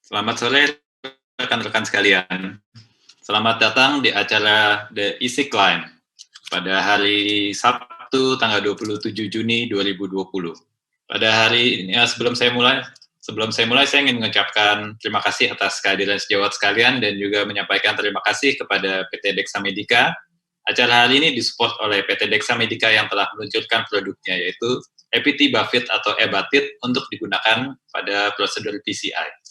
Selamat sore rekan-rekan sekalian. Selamat datang di acara The Easy Climb pada hari Sabtu tanggal 27 Juni 2020. Pada hari ini, sebelum saya mulai saya ingin mengucapkan terima kasih atas kehadiran sejawat sekalian dan juga menyampaikan terima kasih kepada PT Dexa Medica. Acara hari ini disupport oleh PT Dexa Medica yang telah meluncurkan produknya yaitu EPT Bafit atau Ebatit untuk digunakan pada prosedur PCI.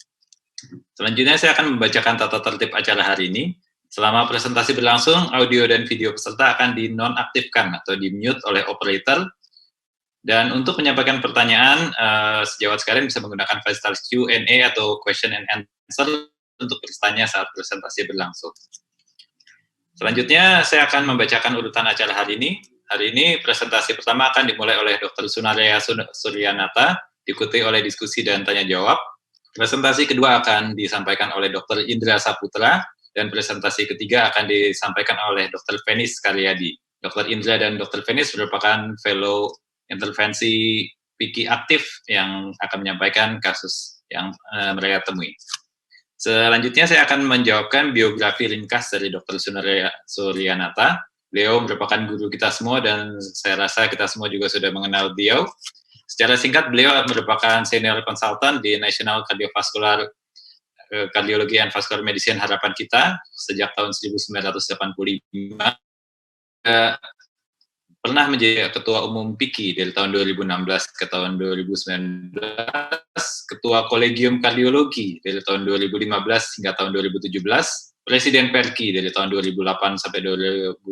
Selanjutnya saya akan membacakan tata tertib acara hari ini. Selama presentasi berlangsung, audio dan video peserta akan dinonaktifkan atau di-mute oleh operator. Dan untuk menyampaikan pertanyaan, sejawat sekalian bisa menggunakan fasilitas Q&A atau question and answer untuk bertanya saat presentasi berlangsung. Selanjutnya, saya akan membacakan urutan acara hari ini. Hari ini presentasi pertama akan dimulai oleh Dr. Sunaria Suryanata, diikuti oleh diskusi dan tanya jawab. Presentasi kedua akan disampaikan oleh Dr. Indra Saputra, dan presentasi ketiga akan disampaikan oleh Dr. Fenis Karyadi. Dr. Indra dan Dr. Fenis merupakan fellow intervensi PIKI aktif yang akan menyampaikan kasus yang mereka temui. Selanjutnya saya akan menjawabkan biografi ringkas dari Dr. Suryanata. Beliau merupakan guru kita semua dan saya rasa kita semua juga sudah mengenal beliau. Secara singkat, beliau merupakan senior konsultan di National Cardiovascular Cardiology and Vascular Medicine harapan kita sejak tahun 1985. Pernah menjadi ketua umum PIKI dari tahun 2016 ke tahun 2019, ketua kolegium kardiologi dari tahun 2015 hingga tahun 2017, presiden PERKI dari tahun 2008 sampai 2010,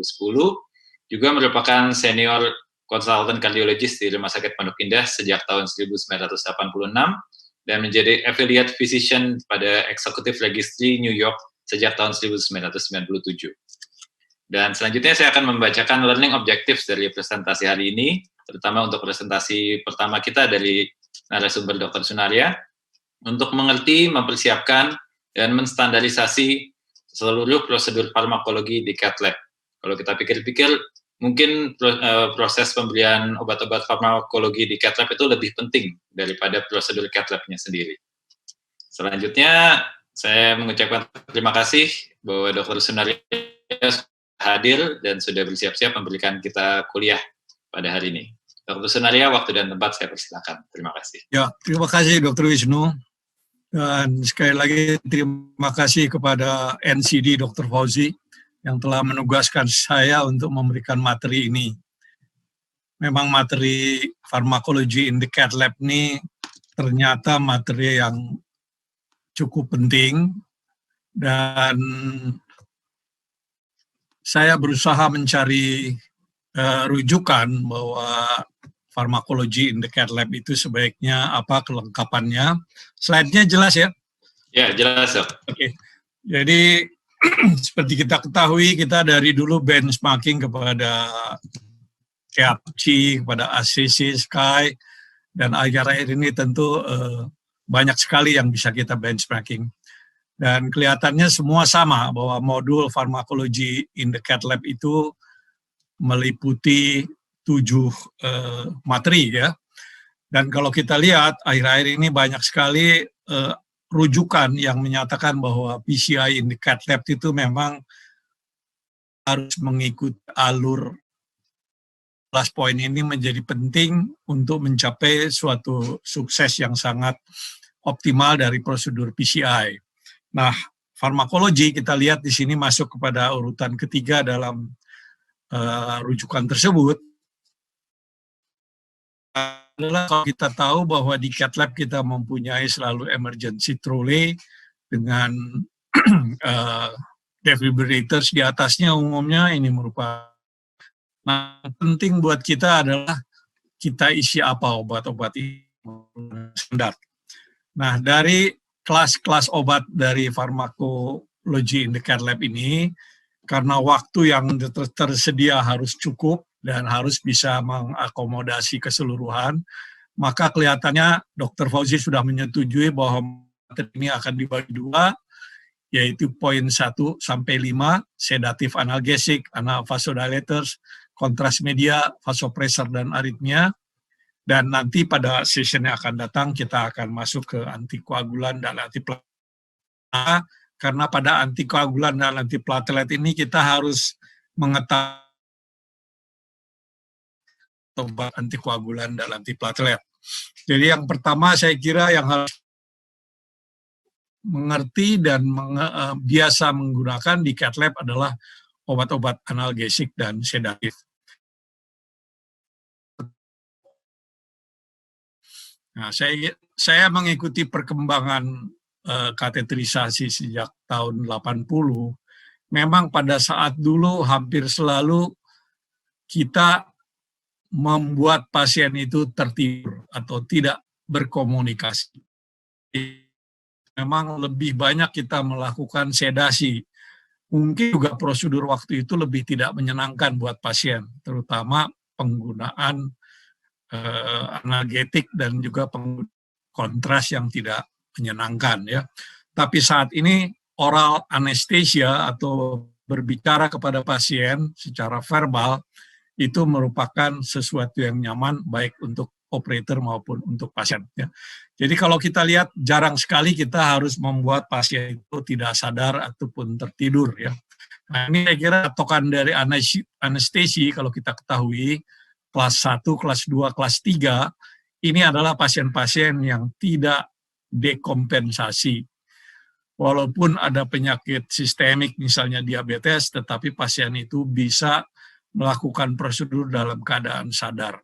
juga merupakan senior konsultan kardiologis di Rumah Sakit Pondok Indah sejak tahun 1986 dan menjadi affiliate physician pada Executive Registry New York sejak tahun 1997. Dan selanjutnya saya akan membacakan learning objectives dari presentasi hari ini, terutama untuk presentasi pertama kita dari narasumber Dr. Sunaria, untuk mengerti, mempersiapkan, dan menstandarisasi seluruh prosedur farmakologi di cath lab. Kalau kita pikir-pikir, mungkin proses pemberian obat-obat farmakologi di cath lab itu lebih penting daripada prosedur cath lab-nya sendiri. Selanjutnya, saya mengucapkan terima kasih bahwa Dr. Sunaria hadir dan sudah bersiap-siap memberikan kita kuliah pada hari ini. Dr. Sunaria, waktu dan tempat saya persilakan. Terima kasih. Ya, terima kasih Dr. Wisnu. Dan sekali lagi terima kasih kepada NCD Dr. Fauzi yang telah menugaskan saya untuk memberikan materi ini. Memang materi farmakologi in the cath lab ini ternyata materi yang cukup penting dan saya berusaha mencari rujukan bahwa farmakologi in the cath lab itu sebaiknya apa kelengkapannya. Slide-nya jelas ya? Ya, jelas dok. Oke. Jadi seperti kita ketahui, kita dari dulu benchmarking kepada KAPC, kepada ACC, SKY, dan akhir-akhir ini tentu banyak sekali yang bisa kita benchmarking. Dan kelihatannya semua sama, bahwa modul farmakologi in the cath lab itu meliputi 7 materi ya. Dan kalau kita lihat, akhir-akhir ini banyak sekali rujukan yang menyatakan bahwa PCI in the cath lab itu memang harus mengikuti alur. Last point ini menjadi penting untuk mencapai suatu sukses yang sangat optimal dari prosedur PCI. Nah, farmakologi kita lihat di sini masuk kepada urutan ketiga dalam rujukan tersebut. Adalah kalau kita tahu bahwa di cath lab kita mempunyai selalu emergency trolley dengan defibrillators di atasnya umumnya ini merupakan. Nah, penting buat kita adalah kita isi apa obat-obat standar. Nah, dari kelas-kelas obat dari farmakologi in the cath lab ini, karena waktu yang tersedia harus cukup dan harus bisa mengakomodasi keseluruhan, maka kelihatannya Dr. Fauzi sudah menyetujui bahwa materi ini akan dibagi 2, yaitu poin 1 sampai 5, sedatif analgesik, vasodilators, kontras media, vasopressor, dan aritmia. Dan nanti pada session yang akan datang kita akan masuk ke antikoagulan dan antiplatelet. karena pada antikoagulan dan antiplatelet ini kita harus mengetahui obat antikoagulan dan antiplatelet. Jadi yang pertama saya kira yang harus mengerti dan biasa menggunakan di cath lab adalah obat-obat analgesik dan sedatif. Nah, saya mengikuti perkembangan kateterisasi sejak tahun 80. Memang pada saat dulu hampir selalu kita membuat pasien itu tertidur atau tidak berkomunikasi. Memang lebih banyak kita melakukan sedasi. Mungkin juga prosedur waktu itu lebih tidak menyenangkan buat pasien, terutama penggunaan analgetik dan juga kontras yang tidak menyenangkan ya. Tapi saat ini oral anesthesia atau berbicara kepada pasien secara verbal itu merupakan sesuatu yang nyaman baik untuk operator maupun untuk pasien ya. Jadi kalau kita lihat jarang sekali kita harus membuat pasien itu tidak sadar ataupun tertidur ya. Nah, ini saya kira patokan dari anestesi kalau kita ketahui kelas 1, kelas 2, kelas 3, ini adalah pasien-pasien yang tidak dekompensasi. Walaupun ada penyakit sistemik, misalnya diabetes, tetapi pasien itu bisa melakukan prosedur dalam keadaan sadar.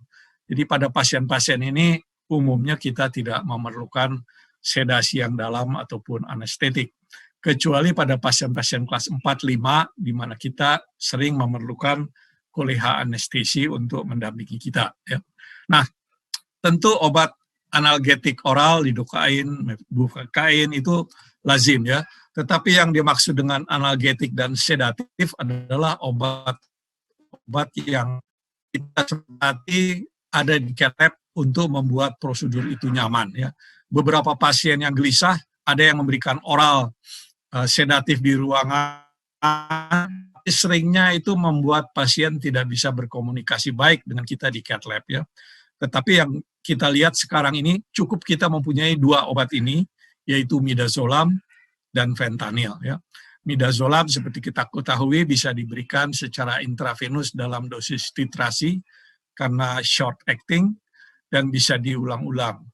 Jadi pada pasien-pasien ini umumnya kita tidak memerlukan sedasi yang dalam ataupun anestetik. Kecuali pada pasien-pasien kelas 4-5, di mana kita sering memerlukan koleha anestesi untuk mendampingi kita. Ya. Nah, tentu obat analgetik oral, lidocain, bupropion itu lazim ya. Tetapi yang dimaksud dengan analgetik dan sedatif adalah obat yang kita sepakati ada di cath lab untuk membuat prosedur itu nyaman ya. Beberapa pasien yang gelisah ada yang memberikan oral sedatif di ruangan. Seringnya itu membuat pasien tidak bisa berkomunikasi baik dengan kita di cath lab ya. Tetapi yang kita lihat sekarang ini cukup kita mempunyai 2 obat ini, yaitu midazolam dan fentanyl ya. Midazolam seperti kita ketahui bisa diberikan secara intravenus dalam dosis titrasi karena short acting dan bisa diulang-ulang.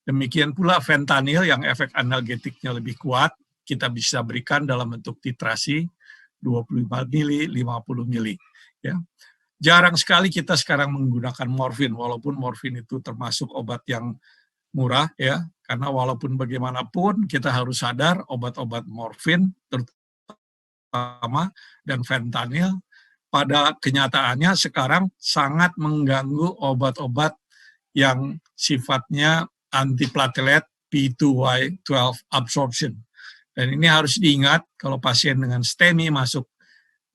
Demikian pula fentanyl yang efek analgetiknya lebih kuat, kita bisa berikan dalam bentuk titrasi 25 mili, 50 mili. Ya. Jarang sekali kita sekarang menggunakan morfin, walaupun morfin itu termasuk obat yang murah, ya, karena walaupun bagaimanapun kita harus sadar obat-obat morfin, terutama dan fentanyl, pada kenyataannya sekarang sangat mengganggu obat-obat yang sifatnya antiplatelet P2Y12 absorption. Dan ini harus diingat kalau pasien dengan STEMI masuk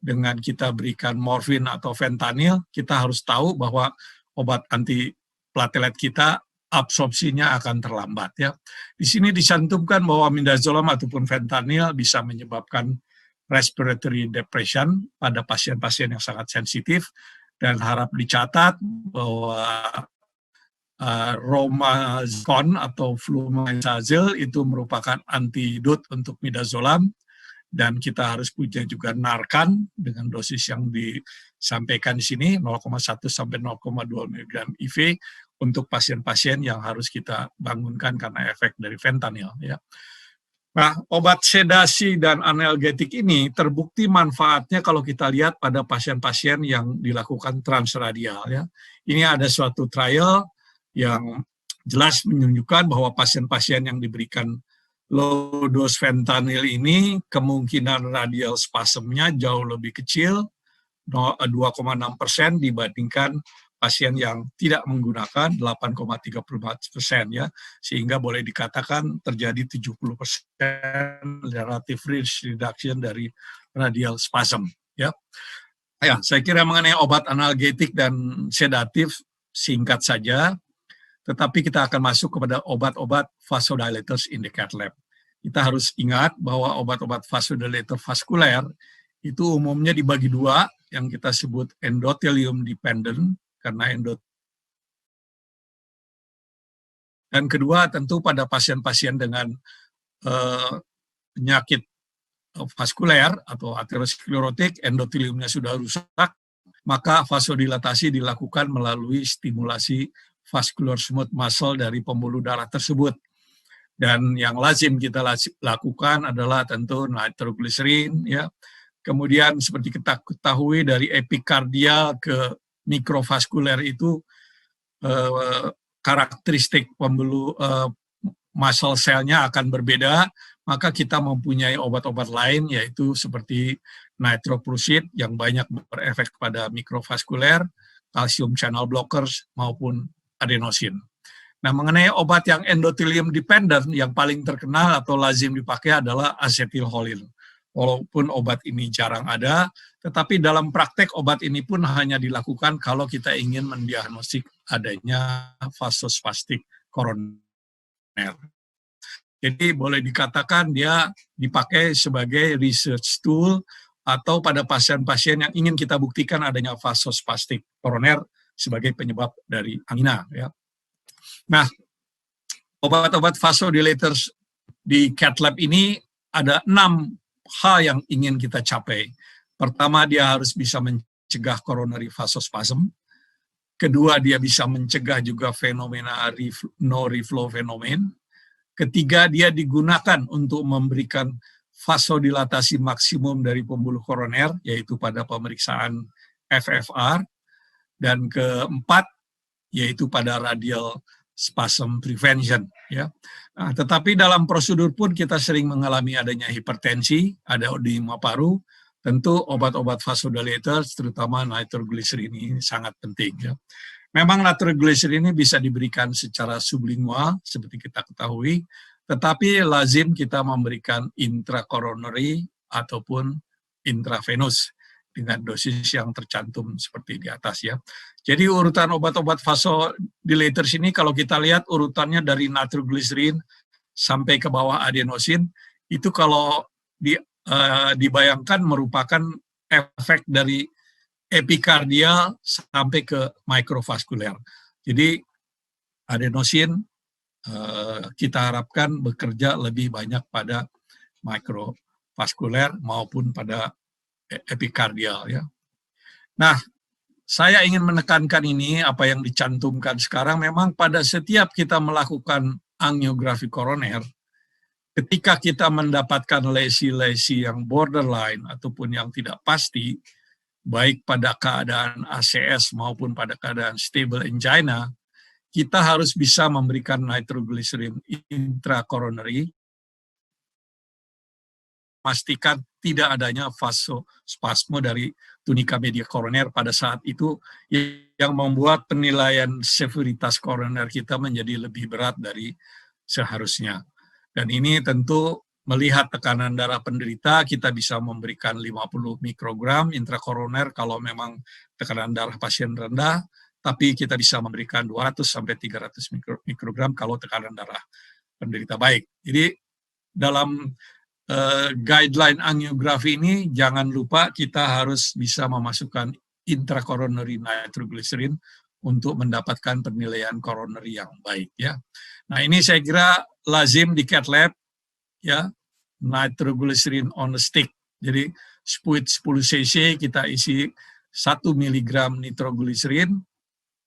dengan kita berikan morfin atau fentanyl, kita harus tahu bahwa obat antiplatelet kita absorpsinya akan terlambat ya. Di sini dicantumkan bahwa midazolam ataupun fentanyl bisa menyebabkan respiratory depression pada pasien-pasien yang sangat sensitif dan harap dicatat bahwa Romazcon atau flumenzazil itu merupakan antidot untuk midazolam dan kita harus punya juga Narcan dengan dosis yang disampaikan di sini 0,1 sampai 0,2 mg IV untuk pasien-pasien yang harus kita bangunkan karena efek dari fentanyl ya. Nah, obat sedasi dan analgetik ini terbukti manfaatnya kalau kita lihat pada pasien-pasien yang dilakukan transradial ya. Ini ada suatu trial yang jelas menunjukkan bahwa pasien-pasien yang diberikan low dose fentanyl ini kemungkinan radial spasmnya jauh lebih kecil, 2,6% dibandingkan pasien yang tidak menggunakan 8,34% ya, sehingga boleh dikatakan terjadi 70% relative risk reduction dari radial spasm ya. Ya, saya kira mengenai obat analgetik dan sedatif singkat saja. Tetapi kita akan masuk kepada obat-obat vasodilators in the cath lab. Kita harus ingat bahwa obat-obat vasodilator vaskuler itu umumnya dibagi 2, yang kita sebut endothelium dependent, karena dan kedua tentu pada pasien-pasien dengan penyakit vaskuler atau aterosklerotik, endoteliumnya sudah rusak, maka vasodilatasi dilakukan melalui stimulasi vascular smooth muscle dari pembuluh darah tersebut. Dan yang lazim kita lakukan adalah tentu nitroglycerin, ya. Kemudian seperti kita ketahui dari epikardial ke mikrovaskuler itu karakteristik pembuluh muscle cell-nya akan berbeda, maka kita mempunyai obat-obat lain yaitu seperti nitroprusid yang banyak berefek pada mikrovaskuler, calcium channel blockers maupun adenosin. Nah, mengenai obat yang endothelium dependent yang paling terkenal atau lazim dipakai adalah asetilholin. Walaupun obat ini jarang ada, tetapi dalam praktek obat ini pun hanya dilakukan kalau kita ingin mendiagnostik adanya vasospastik koroner. Jadi boleh dikatakan dia dipakai sebagai research tool atau pada pasien-pasien yang ingin kita buktikan adanya vasospastik koroner sebagai penyebab dari angina. Ya. Nah, obat-obat vasodilators di cath lab ini ada 6 hal yang ingin kita capai. Pertama, dia harus bisa mencegah coronary vasospasm. Kedua, dia bisa mencegah juga fenomena no reflow phenomenon. Ketiga, dia digunakan untuk memberikan vasodilatasi maksimum dari pembuluh koroner, yaitu pada pemeriksaan FFR. Dan keempat, yaitu pada radial spasm prevention. Ya. Nah, tetapi dalam prosedur pun kita sering mengalami adanya hipertensi, ada edema paru. Tentu obat-obat vasodilators, terutama nitroglycerin ini sangat penting. Ya. Memang nitroglycerin ini bisa diberikan secara sublingual, seperti kita ketahui, tetapi lazim kita memberikan intracoronary ataupun intravenous dengan dosis yang tercantum seperti di atas. Ya. Jadi urutan obat-obat vasodilators ini kalau kita lihat urutannya dari nitroglycerin sampai ke bawah adenosin, itu kalau dibayangkan merupakan efek dari epikardial sampai ke mikrovaskuler. Jadi adenosin kita harapkan bekerja lebih banyak pada mikrovaskuler maupun pada epikardial. Ya. Nah, saya ingin menekankan ini, apa yang dicantumkan sekarang, memang pada setiap kita melakukan angiografi koroner, ketika kita mendapatkan lesi-lesi yang borderline ataupun yang tidak pasti, baik pada keadaan ACS maupun pada keadaan stable angina, kita harus bisa memberikan nitroglycerin intracoronary, pastikan tidak adanya vasospasme dari tunika media koroner pada saat itu yang membuat penilaian severitas koroner kita menjadi lebih berat dari seharusnya. Dan ini tentu melihat tekanan darah penderita, kita bisa memberikan 50 mikrogram intrakoroner kalau memang tekanan darah pasien rendah, tapi kita bisa memberikan 200 sampai 300 mikrogram kalau tekanan darah penderita baik. Jadi dalam guideline angiografi ini jangan lupa kita harus bisa memasukkan intracoronary nitroglycerin untuk mendapatkan penilaian coronary yang baik. Ya. Nah ini saya kira lazim di cath lab, ya, nitroglycerin on a stick. Jadi 10 cc kita isi 1 mg nitroglycerin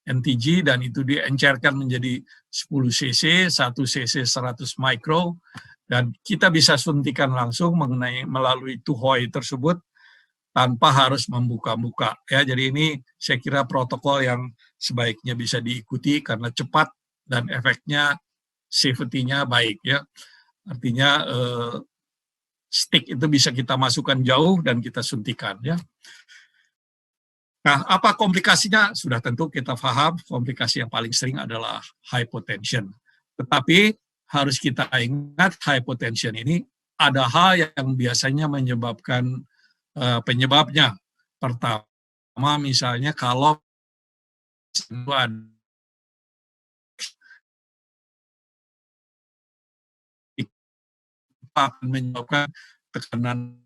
NTG dan itu diencerkan menjadi 10 cc, 1 cc 100 mikro, dan kita bisa suntikan langsung melalui tuhoi tersebut tanpa harus membuka-buka. Ya, jadi ini saya kira protokol yang sebaiknya bisa diikuti karena cepat dan efeknya, safety-nya baik. Ya. Artinya stick itu bisa kita masukkan jauh dan kita suntikan. Ya. Nah, apa komplikasinya? Sudah tentu kita paham, komplikasi yang paling sering adalah hypotension. Tetapi harus kita ingat hypotension ini ada hal yang biasanya menyebabkan penyebabnya. Pertama misalnya kalau akan menyebabkan tekanan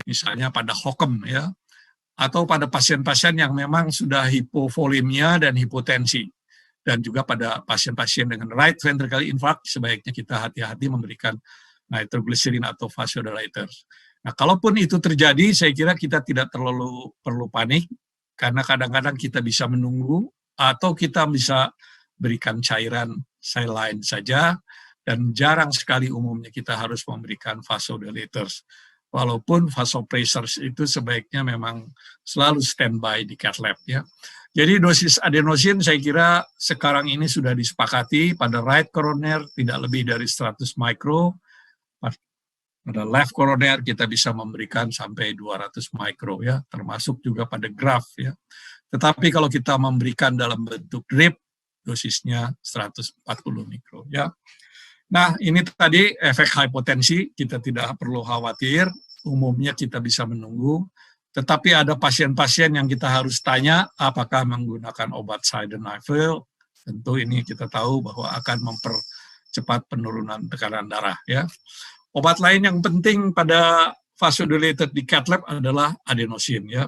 misalnya pada hokem, ya, atau pada pasien-pasien yang memang sudah hipovolemia dan hipotensi. Dan juga pada pasien-pasien dengan right ventricular infarct, sebaiknya kita hati-hati memberikan nitroglycerin atau vasodilators. Nah, kalaupun itu terjadi, saya kira kita tidak terlalu perlu panik, karena kadang-kadang kita bisa menunggu, atau kita bisa berikan cairan saline saja, dan jarang sekali umumnya kita harus memberikan vasodilators. Walaupun vasopressors itu sebaiknya memang selalu standby di cath lab ya. Jadi dosis adenosin saya kira sekarang ini sudah disepakati pada right coroner tidak lebih dari 100 mikro, pada left coroner kita bisa memberikan sampai 200 mikro ya, termasuk juga pada graph ya. Tetapi kalau kita memberikan dalam bentuk drip, dosisnya 140 mikro ya. Nah, ini tadi efek hipotensi, kita tidak perlu khawatir, umumnya kita bisa menunggu. Tetapi ada pasien-pasien yang kita harus tanya apakah menggunakan obat sildenafil. Tentu ini kita tahu bahwa akan mempercepat penurunan tekanan darah ya. Obat lain yang penting pada vasodilator di cath lab adalah adenosin ya.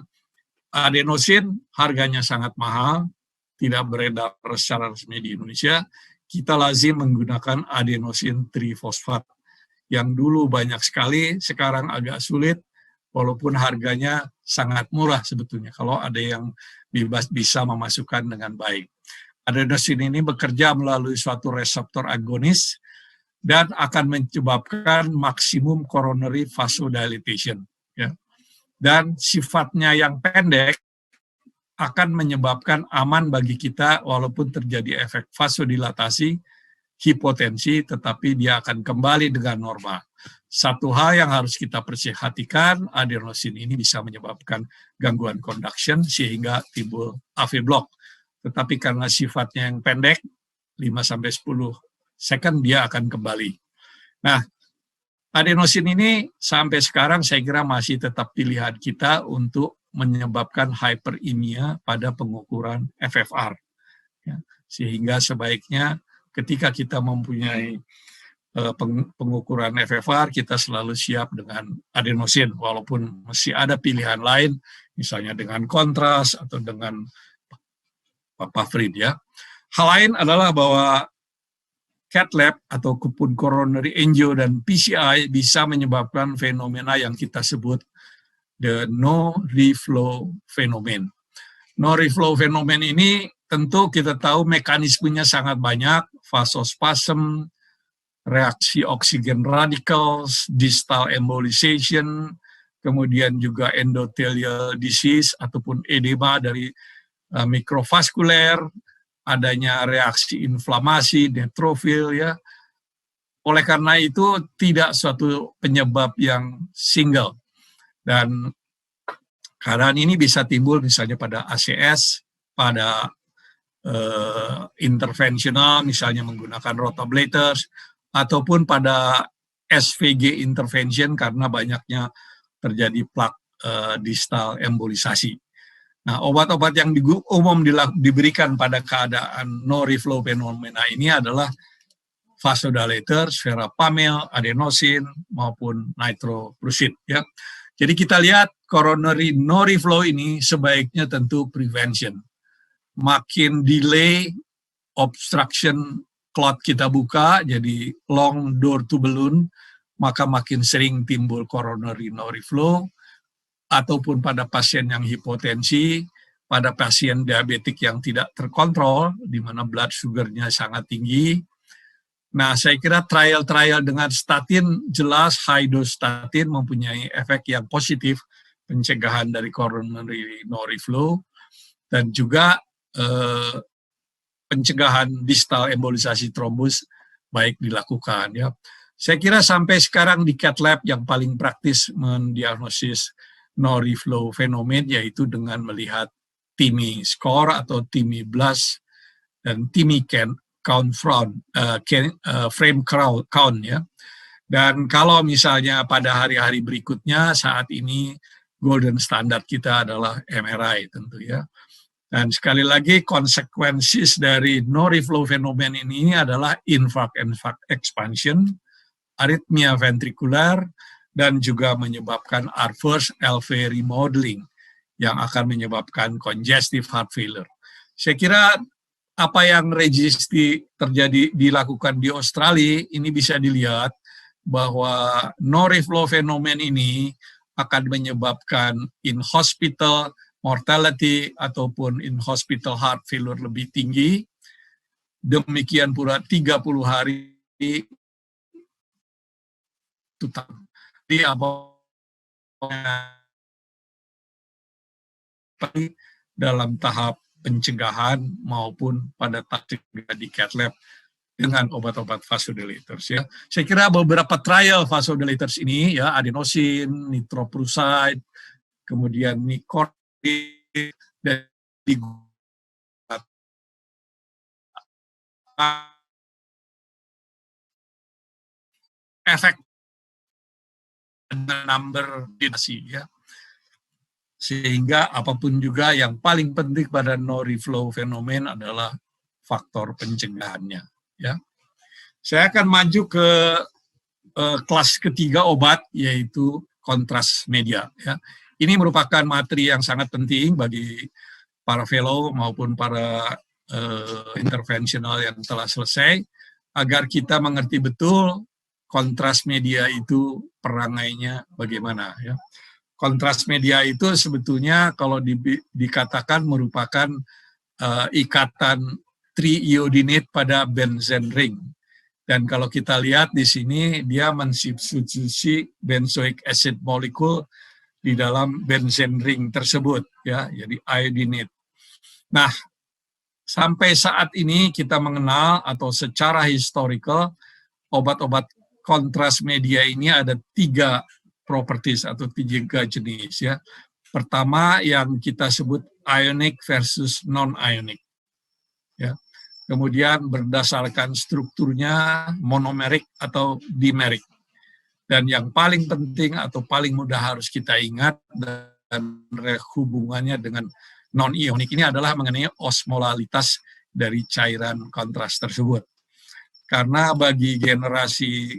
Adenosin harganya sangat mahal, tidak beredar secara resmi di Indonesia. Kita lazim menggunakan adenosin trifosfat yang dulu banyak sekali, sekarang agak sulit. Walaupun harganya sangat murah sebetulnya kalau ada yang bisa memasukkan dengan baik. Adenosin ini bekerja melalui suatu reseptor agonis dan akan menyebabkan maksimum coronary vasodilatation. Ya. Dan sifatnya yang pendek akan menyebabkan aman bagi kita walaupun terjadi efek vasodilatasi, hipotensi, tetapi dia akan kembali dengan normal. Satu hal yang harus kita perhatikan, adenosin ini bisa menyebabkan gangguan conduction sehingga timbul AV block. Tetapi karena sifatnya yang pendek, 5-10 second dia akan kembali. Nah, adenosin ini sampai sekarang saya kira masih tetap pilihan kita untuk menyebabkan hyperemia pada pengukuran FFR. Ya, sehingga sebaiknya ketika kita mempunyai pengukuran FFR, kita selalu siap dengan adenosin, walaupun masih ada pilihan lain, misalnya dengan kontras atau dengan pavrid ya. Hal lain adalah bahwa cath lab atau kupon coronary angio dan PCI bisa menyebabkan fenomena yang kita sebut the no reflow phenomenon. No reflow phenomenon ini tentu kita tahu mekanismenya sangat banyak, vasospasm, reaksi oksigen radicals, distal embolization, kemudian juga endothelial disease ataupun edema dari mikrovaskuler, adanya reaksi inflamasi, neutrofil ya. Oleh karena itu tidak suatu penyebab yang single. Dan keadaan ini bisa timbul misalnya pada ACS, pada intervensional misalnya menggunakan rotablators, ataupun pada SVG intervention karena banyaknya terjadi plak distal embolisasi. Nah, obat-obat yang umum diberikan pada keadaan no reflow fenomena ini adalah vasodilators, verapamil, adenosin, maupun nitroprusid. Ya. Jadi kita lihat coronary no reflow ini sebaiknya tentu prevention. Makin delay obstruction clot kita buka, jadi long door to balloon, maka makin sering timbul coronary no reflow, ataupun pada pasien yang hipotensi, pada pasien diabetik yang tidak terkontrol, di mana blood sugar-nya sangat tinggi. Nah, saya kira trial-trial dengan statin, jelas high dose statin mempunyai efek yang positif, pencegahan dari coronary no reflow, dan juga pencegahan distal embolisasi trombus baik dilakukan ya. Saya kira sampai sekarang di cath lab yang paling praktis mendiagnosis no reflow phenomenon yaitu dengan melihat TIMI score atau TIMI blast dan TIMI frame count ya. Dan kalau misalnya pada hari-hari berikutnya saat ini golden standard kita adalah MRI tentu ya. Dan sekali lagi konsekuensi dari no reflow phenomenon ini adalah infarct expansion, aritmia ventrikular, dan juga menyebabkan adverse LV remodeling yang akan menyebabkan congestive heart failure. Saya kira apa yang dilakukan di Australia ini bisa dilihat bahwa no reflow phenomenon ini akan menyebabkan in hospital mortality ataupun in hospital heart failure lebih tinggi. Demikian pula 30 hari tutang. Jadi apa dalam tahap pencegahan maupun pada tahap di cath lab dengan obat-obat vasodilators ya. Saya kira beberapa trial vasodilators ini ya, adenosin, nitroprusside, kemudian nicortinamide dan efek number dinasi ya. Sehingga apapun juga yang paling penting pada no reflow phenomenon adalah faktor pencegahannya ya. Saya akan maju ke kelas ketiga obat, yaitu kontras media ya. Ini merupakan materi yang sangat penting bagi para fellow maupun para intervensional yang telah selesai, agar kita mengerti betul kontras media itu perangainya bagaimana ya. Kontras media itu sebetulnya kalau dikatakan merupakan ikatan triiodinate pada benzen ring. Dan kalau kita lihat di sini, dia mensubstitusi benzoic acid molekul di dalam benzen ring tersebut, ya, jadi iodinate. Nah, sampai saat ini kita mengenal atau secara historical obat-obat kontras media ini ada 3 properties atau 3 jenis ya. Pertama yang kita sebut ionic versus non-ionic. Ya. Kemudian berdasarkan strukturnya monomerik atau dimerik. Dan yang paling penting atau paling mudah harus kita ingat dan hubungannya dengan non-ionik ini adalah mengenai osmolalitas dari cairan kontras tersebut. Karena bagi generasi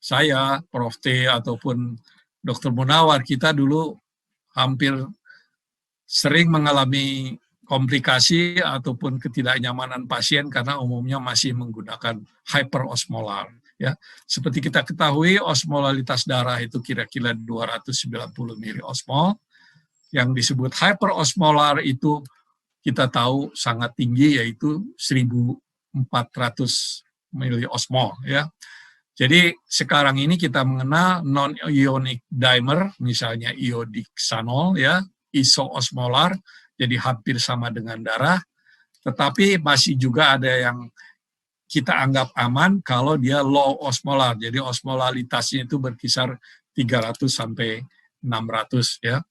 saya, Prof. T. ataupun Dr. Munawar, kita dulu hampir sering mengalami komplikasi ataupun ketidaknyamanan pasien karena umumnya masih menggunakan hyperosmolar. Ya, seperti kita ketahui, osmolalitas darah itu kira-kira 290 miliosmol. Yang disebut hyperosmolar itu kita tahu sangat tinggi, yaitu 1400 miliosmol. Ya. Jadi sekarang ini kita mengenal non-ionic dimer, misalnya iodixanol, ya, isoosmolar, jadi hampir sama dengan darah, tetapi masih juga ada yang kita anggap aman kalau dia low osmolar, jadi osmolalitasnya itu berkisar 300 sampai 600 ya.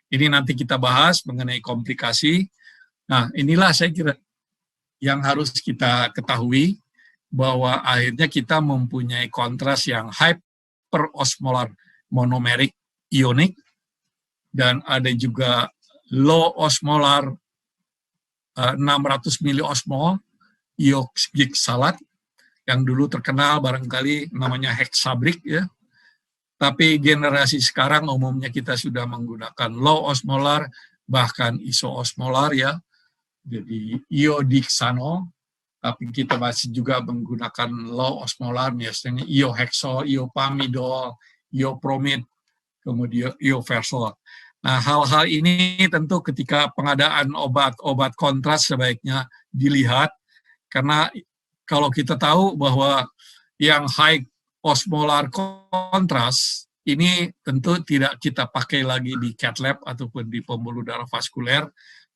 Ini nanti kita bahas mengenai komplikasi. Nah, inilah saya kira yang harus kita ketahui, bahwa akhirnya kita mempunyai kontras yang hyperosmolar monomerik ionik, dan ada juga low osmolar 600 miliosmol iogixalat yang dulu terkenal barangkali namanya hexabric ya. Tapi generasi sekarang umumnya kita sudah menggunakan low osmolar bahkan isoosmolar ya. Jadi iodixanol, tapi kita masih juga menggunakan low osmolar, misalnya iohexol, iopamidol, iopромид, kemudian ioversol. Nah, hal-hal ini tentu ketika pengadaan obat-obat kontras sebaiknya dilihat, karena kalau kita tahu bahwa yang high osmolar kontras ini tentu tidak kita pakai lagi di cath lab ataupun di pembuluh darah vaskuler,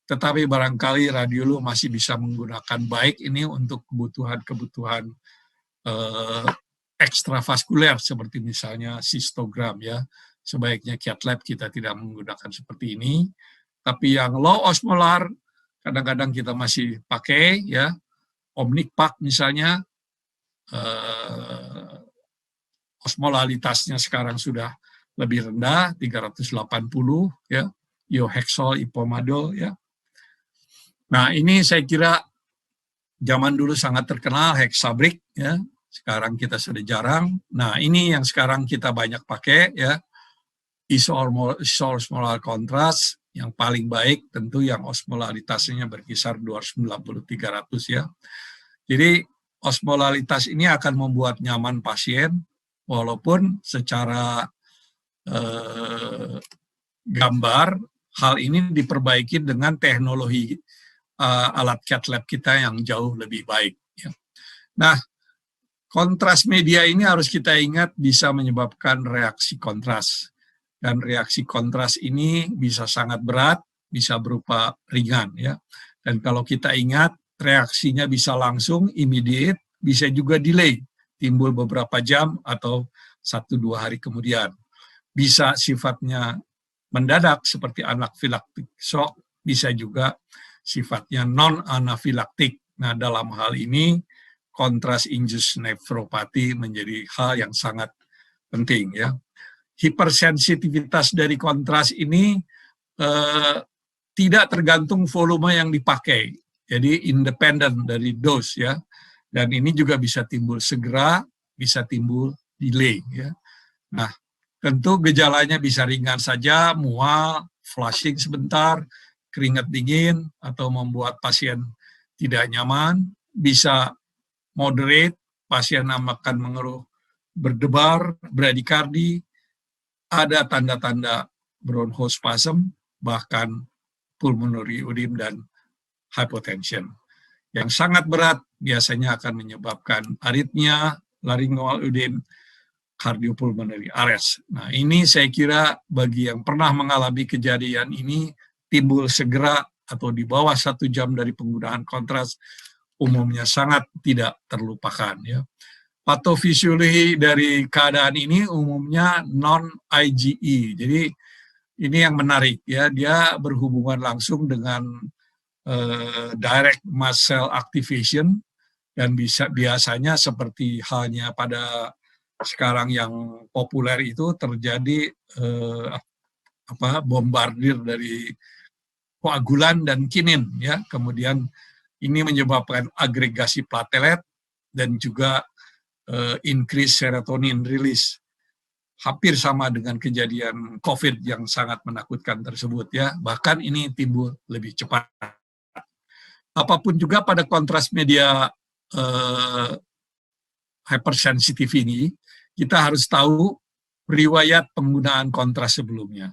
tetapi barangkali radiolog masih bisa menggunakan baik ini untuk kebutuhan-kebutuhan ekstravaskuler seperti misalnya sistogram ya. Sebaiknya cath lab kita tidak menggunakan seperti ini. Tapi yang low osmolar kadang-kadang kita masih pakai ya. Omnipac misalnya osmolalitasnya sekarang sudah lebih rendah 380 ya. Iohexol, ipomadol ya. Nah, ini saya kira zaman dulu sangat terkenal hexabric ya. Sekarang kita sudah jarang. Nah, ini yang sekarang kita banyak pakai ya. Isoosmolar kontras Yang paling baik tentu yang osmolaritasnya berkisar 290-300 ya. Jadi osmolaritas ini akan membuat nyaman pasien, walaupun secara gambar hal ini diperbaiki dengan teknologi alat cath lab kita yang jauh lebih baik. Ya. Nah, kontras media ini harus kita ingat bisa menyebabkan reaksi kontras. Dan reaksi kontras ini bisa sangat berat, bisa berupa ringan. Ya. Dan kalau kita ingat, reaksinya bisa langsung, immediate, bisa juga delay, timbul beberapa jam atau 1-2 hari kemudian. Bisa sifatnya mendadak seperti anafilaktik shock, bisa juga sifatnya non-anafilaktik. Nah, dalam hal ini, kontras-induced nefropati menjadi hal yang sangat penting. Ya. Hipersensitivitas dari kontras ini tidak tergantung volume yang dipakai. Jadi independen dari dose ya. Dan ini juga bisa timbul segera, bisa timbul delay ya. Nah, tentu gejalanya bisa ringan saja, mual, flushing sebentar, keringat dingin atau membuat pasien tidak nyaman, bisa moderate, pasien akan mengeluh berdebar, bradikardi, ada tanda-tanda bronchospasm, bahkan pulmonary edema dan hypotension. Yang sangat berat biasanya akan menyebabkan aritmia, laryngeal edema, cardiopulmonary arrest. Nah, ini saya kira bagi yang pernah mengalami kejadian ini timbul segera atau di bawah 1 jam dari penggunaan kontras umumnya sangat tidak terlupakan. Ya. Patofisiologi dari keadaan ini umumnya non-IgE. Jadi ini yang menarik ya, dia berhubungan langsung dengan direct mast cell activation dan biasanya seperti halnya pada sekarang yang populer itu terjadi bombardir dari koagulan dan kinin ya. Kemudian ini menyebabkan agregasi platelet dan juga increase serotonin release. Hampir sama dengan kejadian COVID yang sangat menakutkan tersebut ya. Bahkan ini timbul lebih cepat. Apapun juga pada kontras media hypersensitif ini, kita harus tahu riwayat penggunaan kontras sebelumnya.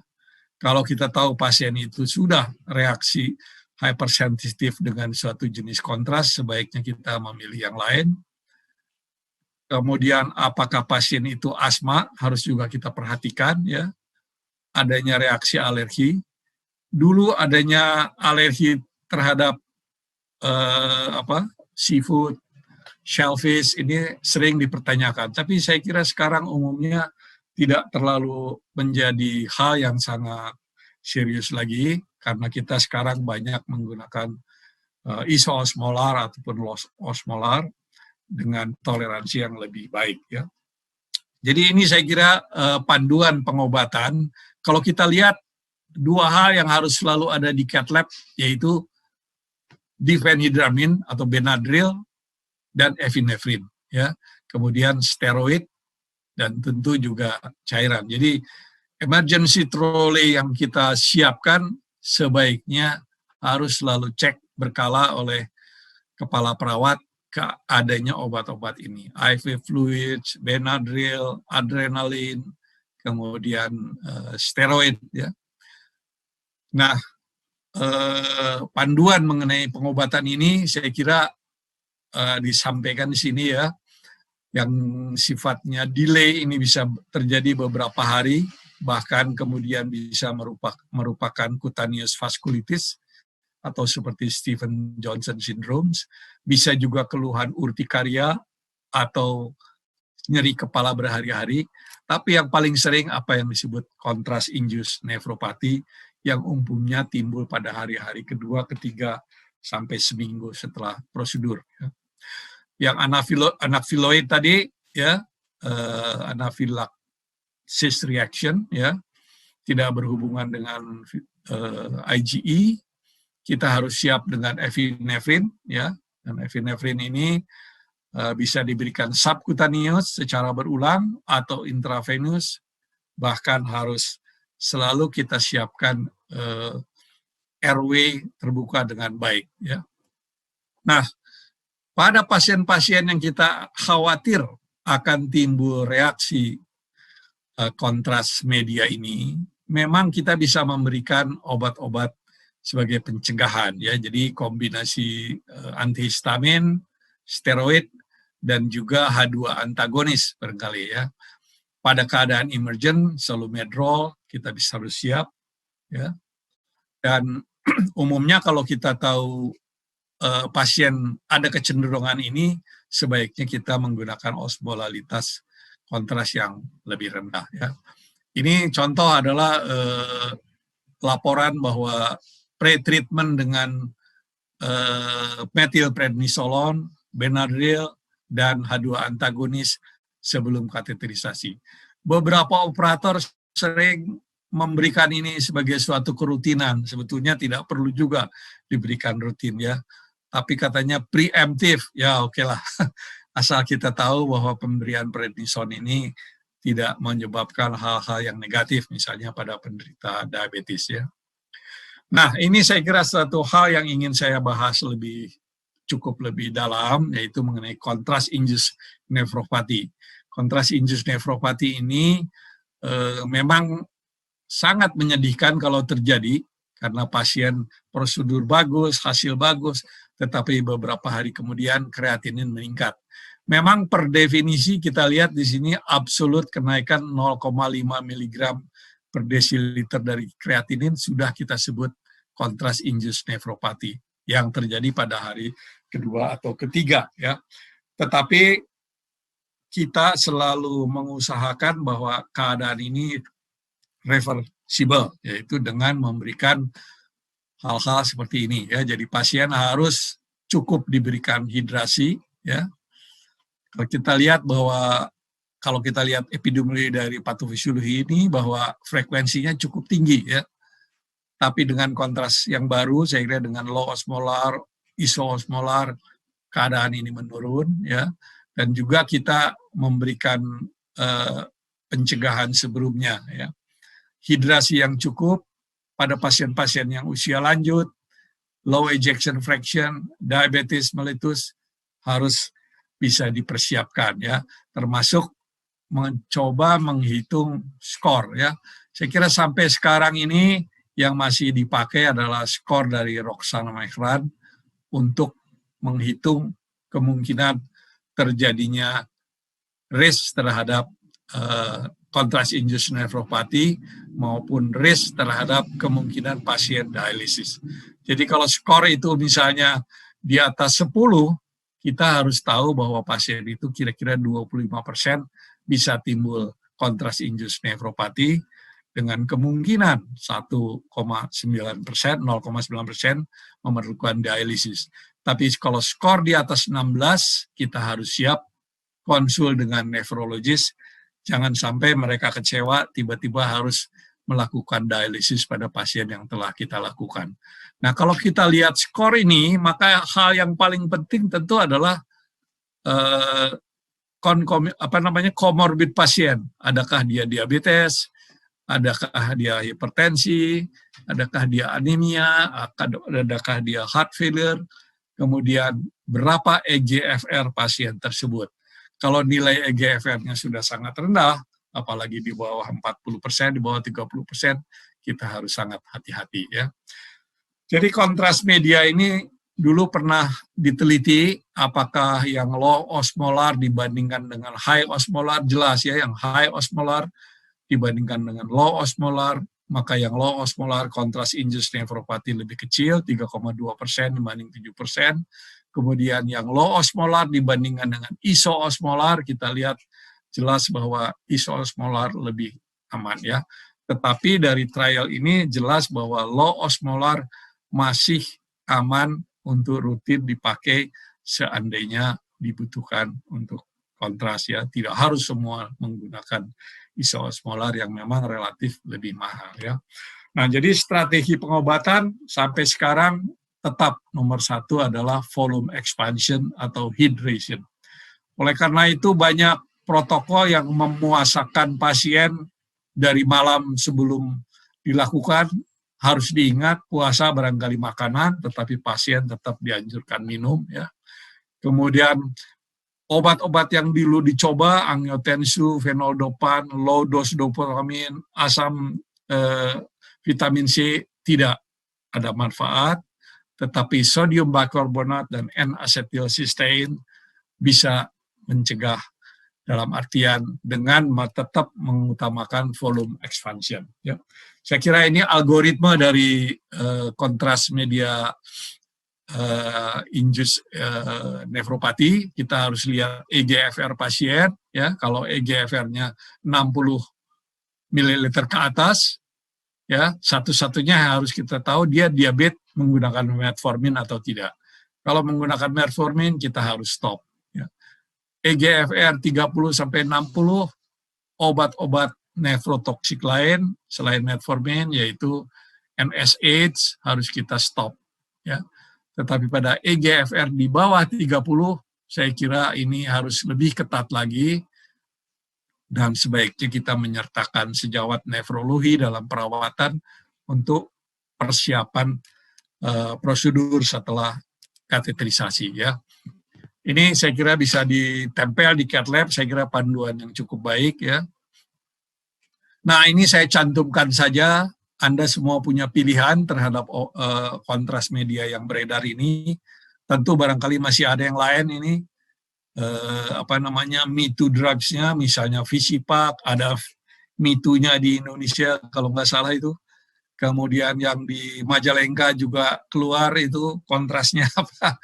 Kalau kita tahu pasien itu sudah reaksi hypersensitif dengan suatu jenis kontras, sebaiknya kita memilih yang lain. Kemudian apakah pasien itu asma, harus juga kita perhatikan ya. Adanya reaksi alergi. Dulu adanya alergi terhadap seafood, shellfish ini sering dipertanyakan. Tapi saya kira sekarang umumnya tidak terlalu menjadi hal yang sangat serius lagi karena kita sekarang banyak menggunakan isoosmolar ataupun low osmolar dengan toleransi yang lebih baik ya. Jadi ini saya kira panduan pengobatan. Kalau kita lihat 2 hal yang harus selalu ada di cath lab yaitu diphenhydramine atau Benadryl dan epinefrin ya. Kemudian steroid dan tentu juga cairan. Jadi emergency trolley yang kita siapkan sebaiknya harus selalu cek berkala oleh kepala perawat ke adanya obat-obat ini. IV fluids, Benadryl, adrenalin, kemudian steroid ya. Nah, panduan mengenai pengobatan ini saya kira disampaikan di sini ya. Yang sifatnya delay ini bisa terjadi beberapa hari, bahkan kemudian bisa merupakan cutaneous vasculitis atau seperti Stephen Johnson syndrome, bisa juga keluhan urtikaria atau nyeri kepala berhari-hari, tapi yang paling sering apa yang disebut kontras-induced nefropati yang umumnya timbul pada hari-hari kedua, ketiga, sampai seminggu setelah prosedur. Yang anaphyloid tadi, ya, anaphylaxis reaction, ya, tidak berhubungan dengan IgE, kita harus siap dengan epinefrin, ya, dan epinefrin ini bisa diberikan subcutaneous secara berulang atau intravenous, bahkan harus selalu kita siapkan airway terbuka dengan baik. Ya. Nah, pada pasien-pasien yang kita khawatir akan timbul reaksi kontras media ini, memang kita bisa memberikan obat-obat sebagai pencegahan. Ya. Jadi kombinasi antihistamin, steroid, dan juga H2 antagonis barangkali ya. Pada keadaan emergent, Salumedrol kita bisa harus siap. Ya. Dan umumnya kalau kita tahu pasien ada kecenderungan ini, sebaiknya kita menggunakan osmolalitas kontras yang lebih rendah. Ya. Ini contoh adalah laporan bahwa pre-treatment dengan methylprednisolone, Benadryl, dan H2 antagonis sebelum kateterisasi. Beberapa operator sering memberikan ini sebagai suatu kerutinan. Sebetulnya tidak perlu juga diberikan rutin ya. Tapi katanya preemptif, ya oke lah. Asal kita tahu bahwa pemberian prednison ini tidak menyebabkan hal-hal yang negatif, misalnya pada penderita diabetes ya. Nah, ini saya kira satu hal yang ingin saya bahas cukup lebih dalam, yaitu mengenai contrast-induced nephropathy. Contrast-induced nephropathy ini memang sangat menyedihkan kalau terjadi, karena pasien prosedur bagus, hasil bagus, tetapi beberapa hari kemudian kreatinin meningkat. Memang per definisi kita lihat di sini absolut kenaikan 0,5 mg per desiliter dari kreatinin sudah kita sebut contrast-induced nephropathy yang terjadi pada hari kedua atau ketiga ya. Tetapi kita selalu mengusahakan bahwa keadaan ini reversible, yaitu dengan memberikan hal-hal seperti ini ya. Jadi pasien harus cukup diberikan hidrasi ya. Kalau kita lihat bahwa kalau kita lihat epidemiologi dari patofisiologi ini bahwa frekuensinya cukup tinggi ya. Tapi dengan kontras yang baru, saya kira dengan low osmolar, isoosmolar, keadaan ini menurun ya. Dan juga kita memberikan pencegahan sebelumnya ya. Hidrasi yang cukup pada pasien-pasien yang usia lanjut, low ejection fraction, diabetes mellitus harus bisa dipersiapkan ya, termasuk mencoba menghitung skor ya. Saya kira sampai sekarang ini yang masih dipakai adalah skor dari Roxana Mehran untuk menghitung kemungkinan terjadinya risk terhadap contrast-induced nephropathy maupun risk terhadap kemungkinan pasien dialisis. Jadi kalau skor itu misalnya di atas 10, kita harus tahu bahwa pasien itu kira-kira 25% bisa timbul contrast-induced nephropathy dengan kemungkinan 1,9%, 0,9% memerlukan dialisis. Tapi kalau skor di atas 16, kita harus siap konsul dengan nefrologis. Jangan sampai mereka kecewa tiba-tiba harus melakukan dialisis pada pasien yang telah kita lakukan. Nah, kalau kita lihat skor ini, maka hal yang paling penting tentu adalah komorbid pasien. Adakah dia diabetes, adakah dia hipertensi, adakah dia anemia, adakah dia heart failure, kemudian berapa EGFR pasien tersebut. Kalau nilai EGFR-nya sudah sangat rendah, apalagi di bawah 40%, di bawah 30%, kita harus sangat hati-hati ya. Jadi kontras media ini dulu pernah diteliti apakah yang low osmolar dibandingkan dengan high osmolar, jelas ya, yang high osmolar dibandingkan dengan low osmolar, maka yang low osmolar contrast-induced nephropathy lebih kecil, 3,2% dibanding 7%. Kemudian yang low osmolar dibandingkan dengan isoosmolar, kita lihat jelas bahwa isoosmolar lebih aman ya. Tetapi dari trial ini jelas bahwa low osmolar masih aman untuk rutin dipakai seandainya dibutuhkan untuk kontras ya. Tidak harus semua menggunakan isoosmolar yang memang relatif lebih mahal ya. Nah, jadi strategi pengobatan sampai sekarang tetap nomor 1 adalah volume expansion atau hydration. Oleh karena itu banyak protokol yang memuasakan pasien dari malam sebelum dilakukan harus diingat puasa barangkali makanan, tetapi pasien tetap dianjurkan minum ya. Kemudian obat-obat yang dulu dicoba, angiotensin, fenoldopan, low dose dopamine, asam vitamin C tidak ada manfaat, tetapi sodium bikarbonat dan N-acetylcysteine bisa mencegah, dalam artian dengan tetap mengutamakan volume expansion. Ya. Saya kira ini algoritma dari kontras media induced nefropati. Kita harus lihat EGFR pasien, ya. Kalau EGFR-nya 60 ml ke atas, ya satu-satunya harus kita tahu dia diabetes menggunakan metformin atau tidak. Kalau menggunakan metformin kita harus stop. EGFR 30-60, obat-obat nefrotoksik lain selain metformin yaitu NSAIDs harus kita stop. Ya. Tetapi pada EGFR di bawah 30, saya kira ini harus lebih ketat lagi dan sebaiknya kita menyertakan sejawat nefrologi dalam perawatan untuk persiapan prosedur setelah kateterisasi. Ya. Ini saya kira bisa ditempel di cath lab, saya kira panduan yang cukup baik ya. Nah ini saya cantumkan saja, Anda semua punya pilihan terhadap kontras media yang beredar ini. Tentu barangkali masih ada yang lain ini, me too drugs-nya, misalnya Visipak, ada me too-nya di Indonesia kalau nggak salah itu. Kemudian yang di Majalengka juga keluar itu kontrasnya apa.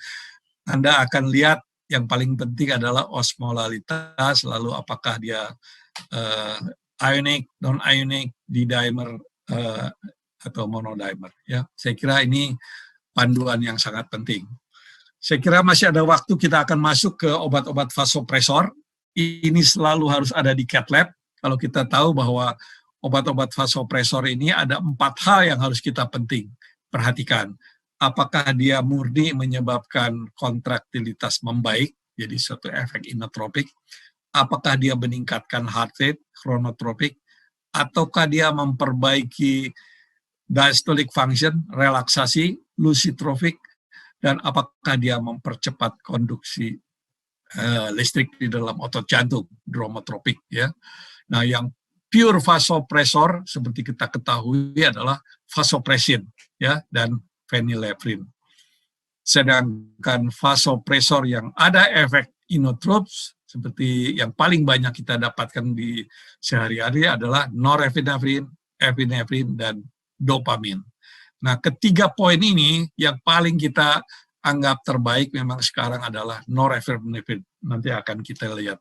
Anda akan lihat yang paling penting adalah osmolalitas, lalu apakah dia ionic, non-ionic, didimer, atau monodimer. Ya. Saya kira ini panduan yang sangat penting. Saya kira masih ada waktu, kita akan masuk ke obat-obat vasopresor. Ini selalu harus ada di cath lab. Kalau kita tahu bahwa obat-obat vasopresor ini ada 4 hal yang harus kita perhatikan. Apakah dia murni menyebabkan kontraktilitas membaik, jadi suatu efek inotropik, apakah dia meningkatkan heart rate, chronotropik, ataukah dia memperbaiki diastolic function, relaksasi, lucitropik, dan apakah dia mempercepat konduksi listrik di dalam otot jantung, dromotropik. Ya. Nah, yang pure vasopresor seperti kita ketahui adalah vasopressin, ya, dan phenylephrine. Sedangkan vasopresor yang ada efek inotrops, seperti yang paling banyak kita dapatkan di sehari-hari adalah norepinephrine, epinephrine, dan dopamin. Nah, ketiga poin ini yang paling kita anggap terbaik memang sekarang adalah norepinephrine. Nanti akan kita lihat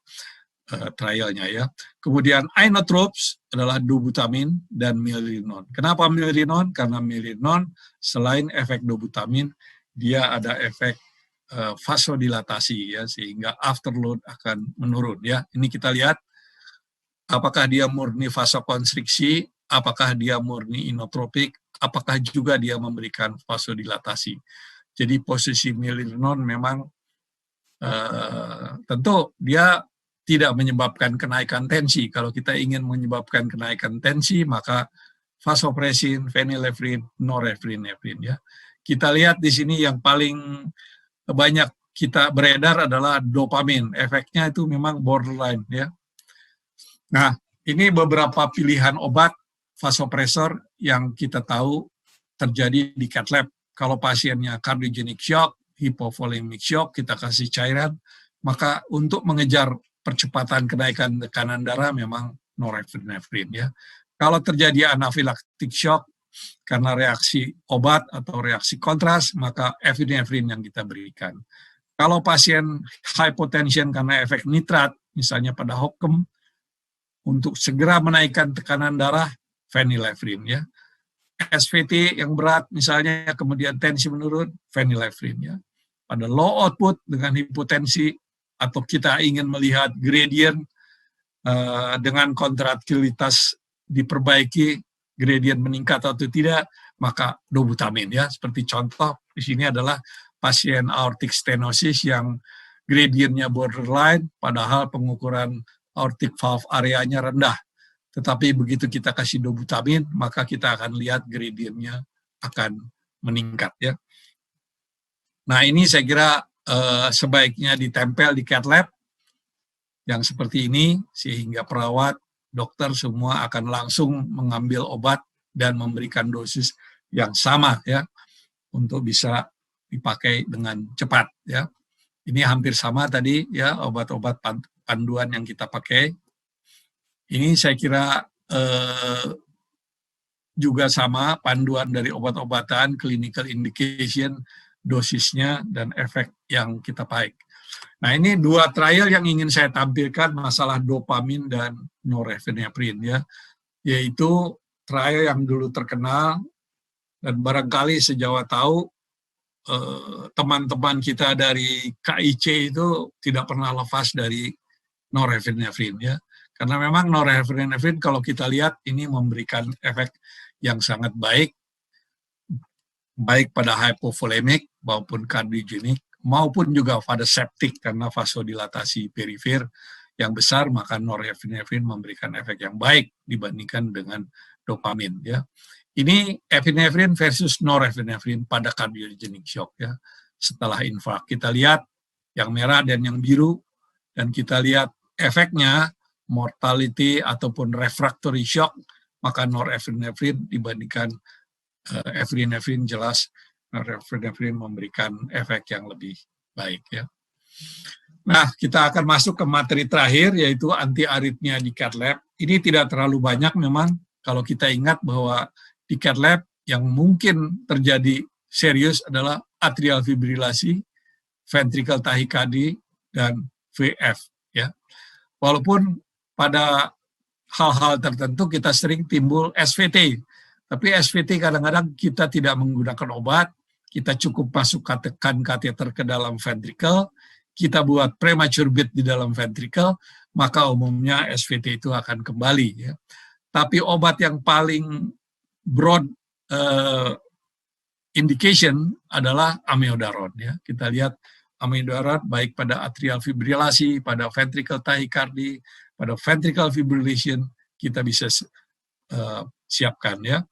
trialnya ya. Kemudian inotrops adalah dobutamin dan milrinone. Kenapa milrinone? Karena milrinone selain efek dobutamin, dia ada efek vasodilatasi ya, sehingga afterload akan menurun ya. Ini kita lihat apakah dia murni vasokonstriksi, apakah dia murni inotropik, apakah juga dia memberikan vasodilatasi. Jadi posisi milrinone memang tentu dia tidak menyebabkan kenaikan tensi. Kalau kita ingin menyebabkan kenaikan tensi, maka vasopressin, phenylephrine, norepinephrine ya. Kita lihat di sini yang paling banyak kita beredar adalah dopamin. Efeknya itu memang borderline ya. Nah, ini beberapa pilihan obat vasopresor yang kita tahu terjadi di cath lab. Kalau pasiennya cardiogenic shock, hypovolemic shock, kita kasih cairan, maka untuk mengejar percepatan kenaikan tekanan darah memang norepinephrine ya. Kalau terjadi anafilaktik shock karena reaksi obat atau reaksi kontras, maka epinephrine yang kita berikan. Kalau pasien hypotension karena efek nitrat, misalnya pada Hockham, untuk segera menaikkan tekanan darah, phenylephrine ya. SVT yang berat misalnya, kemudian tensi menurun, phenylephrine ya. Pada low output dengan hipotensi, atau kita ingin melihat gradient dengan kontraktilitas diperbaiki, gradient meningkat atau tidak, maka dobutamin ya. Seperti contoh di sini adalah pasien aortic stenosis yang gradientnya borderline, padahal pengukuran aortic valve areanya rendah. Tetapi begitu kita kasih dobutamin, maka kita akan lihat gradientnya akan meningkat ya. Nah ini saya kira sebaiknya ditempel di cath lab yang seperti ini, sehingga perawat, dokter semua akan langsung mengambil obat dan memberikan dosis yang sama ya, untuk bisa dipakai dengan cepat ya. Ini hampir sama tadi ya, obat-obat panduan yang kita pakai. Ini saya kira juga sama, panduan dari obat-obatan, clinical indication, dosisnya, dan efek yang kita pakai. Nah ini dua trial yang ingin saya tampilkan masalah dopamin dan norepinephrine ya, yaitu trial yang dulu terkenal dan barangkali sejauh tahu teman-teman kita dari KIC itu tidak pernah lepas dari norepinephrine ya, karena memang norepinephrine kalau kita lihat ini memberikan efek yang sangat baik pada hypovolemik maupun kardiogenik maupun juga pada septic karena vasodilatasi perifer yang besar, maka norepinephrine memberikan efek yang baik dibandingkan dengan dopamin ya. Ini epinephrine versus norepinephrine pada cardiogenic shock ya. Setelah infark kita lihat yang merah dan yang biru, dan kita lihat efeknya mortality ataupun refractory shock, maka norepinephrine dibandingkan epinephrine jelas norepinephrine memberikan efek yang lebih baik ya. Nah, kita akan masuk ke materi terakhir yaitu anti-aritmia di cath lab. Ini tidak terlalu banyak memang kalau kita ingat bahwa di cath lab yang mungkin terjadi serius adalah atrial fibrilasi, ventricle tachycardia, dan VF ya. Walaupun pada hal-hal tertentu kita sering timbul SVT, tapi SVT kadang-kadang kita tidak menggunakan obat, kita cukup masukkan kateter ke dalam ventricle, kita buat premature beat di dalam ventricle, maka umumnya SVT itu akan kembali ya. Tapi obat yang paling broad indication adalah amiodaron ya. Kita lihat amiodaron baik pada atrial fibrilasi, pada ventricle tachycardia, pada ventricle fibrillation kita bisa siapkan ya.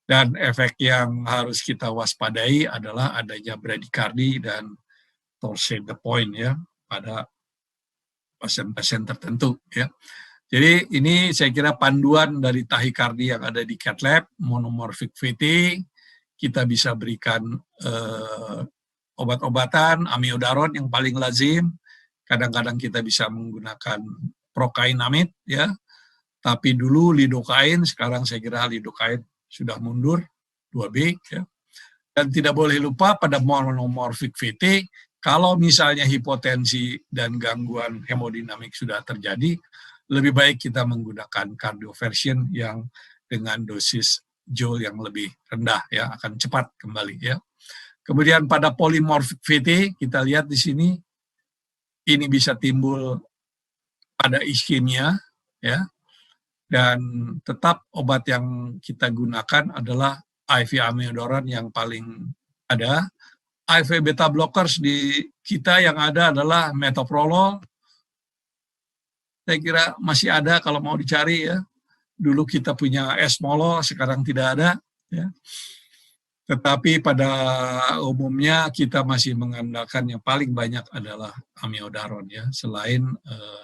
Dan efek yang harus kita waspadai adalah adanya bradycardia dan torsade the point ya pada pasien-pasien tertentu ya. Jadi ini saya kira panduan dari tahikardi yang ada di cath lab, monomorphic VT, kita bisa berikan obat-obatan, amiodaron yang paling lazim, kadang-kadang kita bisa menggunakan prokainamid ya, tapi dulu lidokain, sekarang saya kira lidokain sudah mundur, 2B ya. Dan tidak boleh lupa pada monomorphic VT, kalau misalnya hipotensi dan gangguan hemodinamik sudah terjadi, lebih baik kita menggunakan cardioversion yang dengan dosis joule yang lebih rendah ya, akan cepat kembali ya. Kemudian pada polymorphic VT kita lihat di sini ini bisa timbul pada iskemia ya. Dan tetap obat yang kita gunakan adalah IV amiodaron yang paling ada. IV beta blockers di kita yang ada adalah metoprolol. Saya kira masih ada kalau mau dicari ya. Dulu kita punya esmolol, sekarang tidak ada. Ya. Tetapi pada umumnya kita masih mengandalkan yang paling banyak adalah amiodaron ya, selain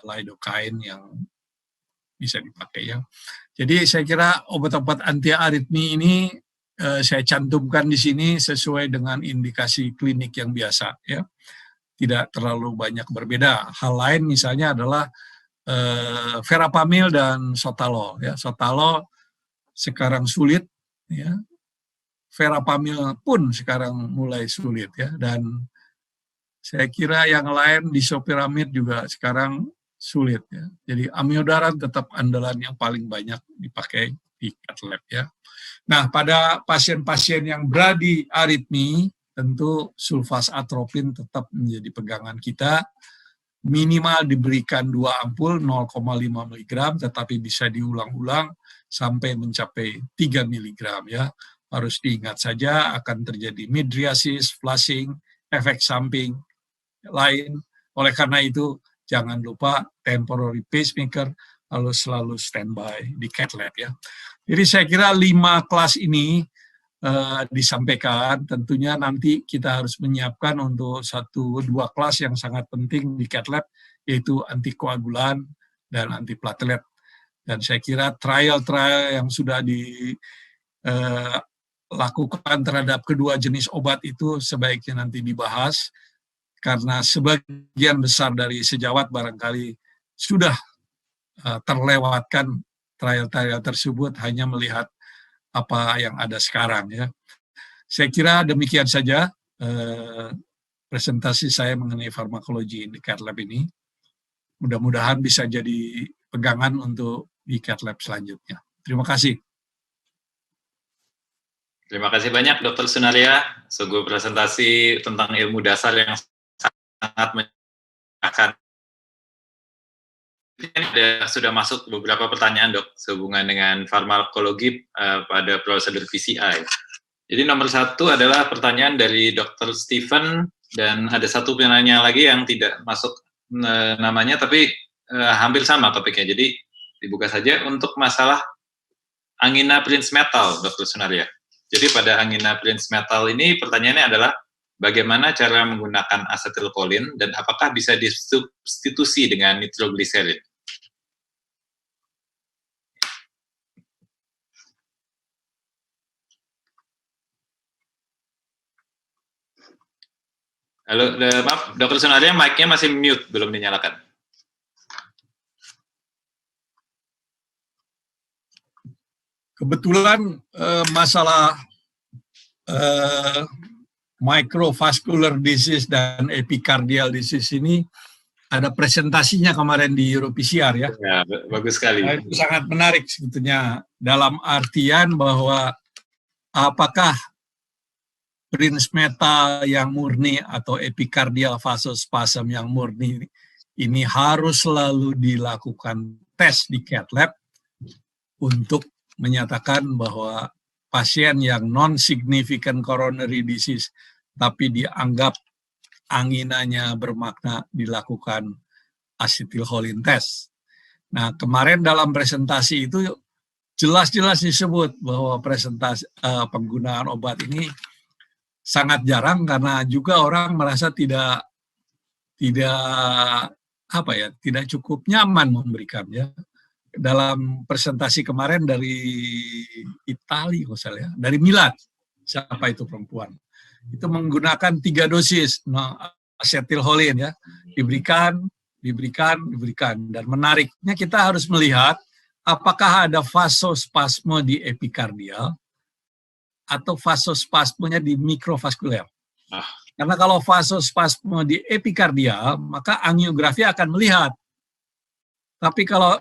lidocaine yang bisa dipakai ya. Jadi saya kira obat-obat anti aritmi ini saya cantumkan di sini sesuai dengan indikasi klinik yang biasa ya. Tidak terlalu banyak berbeda. Hal lain misalnya adalah verapamil dan sotalol ya. Sotalol sekarang sulit ya. Verapamil pun sekarang mulai sulit ya, dan saya kira yang lain disopiramid juga sekarang sulit ya. Jadi amiodaron tetap andalan yang paling banyak dipakai di cath lab ya. Nah, pada pasien-pasien yang brady-aritmi tentu sulfasatropin tetap menjadi pegangan kita. Minimal diberikan 2 ampul 0,5 mg, tetapi bisa diulang-ulang sampai mencapai 3 mg ya. Harus diingat saja akan terjadi midriasis, flushing, efek samping lain. Oleh karena itu jangan lupa temporary pacemaker harus selalu standby di cath lab ya. Jadi saya kira 5 kelas ini disampaikan, tentunya nanti kita harus menyiapkan untuk 1-2 kelas yang sangat penting di cath lab, yaitu antikoagulan dan antiplatelet. Dan saya kira trial-trial yang sudah dilakukan terhadap kedua jenis obat itu sebaiknya nanti dibahas, karena sebagian besar dari sejawat barangkali sudah terlewatkan trial-trial tersebut hanya melihat apa yang ada sekarang ya. Saya kira demikian saja presentasi saya mengenai farmakologi di cath lab ini. Mudah-mudahan bisa jadi pegangan untuk di cath lab selanjutnya. Terima kasih. Terima kasih banyak Dr. Sunaria, sebuah presentasi tentang ilmu dasar yang sangat menyenangkan. Ini sudah masuk beberapa pertanyaan dok sehubungan dengan farmakologi pada prosedur PCI. Jadi nomor 1 adalah pertanyaan dari Dr. Stephen, dan ada satu penanya lagi yang tidak masuk namanya tapi hampir sama topiknya. Jadi dibuka saja untuk masalah angina Prinzmetal, Dr. Sunaria. Jadi pada angina Prinzmetal ini pertanyaannya adalah bagaimana cara menggunakan asetilkolin dan apakah bisa disubstitusi dengan nitrogliserin? Halo, maaf, Dr. Sunaria, mic-nya masih mute, belum dinyalakan. Kebetulan masalah microvascular disease dan epicardial disease ini ada presentasinya kemarin di EuroPCR ya. Ya, bagus sekali. Itu sangat menarik sebetulnya dalam artian bahwa apakah Prinzmetal yang murni atau epicardial vasospasm yang murni ini harus selalu dilakukan tes di cath lab untuk menyatakan bahwa pasien yang non-significant coronary disease tapi dianggap anginanya bermakna dilakukan acetylcholine test. Nah, kemarin dalam presentasi itu jelas-jelas disebut bahwa penggunaan obat ini sangat jarang karena juga orang merasa tidak cukup nyaman memberikannya. Dalam presentasi kemarin dari Italia misalnya, dari Milan, siapa itu perempuan, itu menggunakan 3 dosis acetylcholine ya, diberikan, dan menariknya kita harus melihat apakah ada vasospasme di epikardial atau vasospasmenya di mikrovaskuler. Karena kalau vasospasme di epikardial, maka angiografi akan melihat. Tapi kalau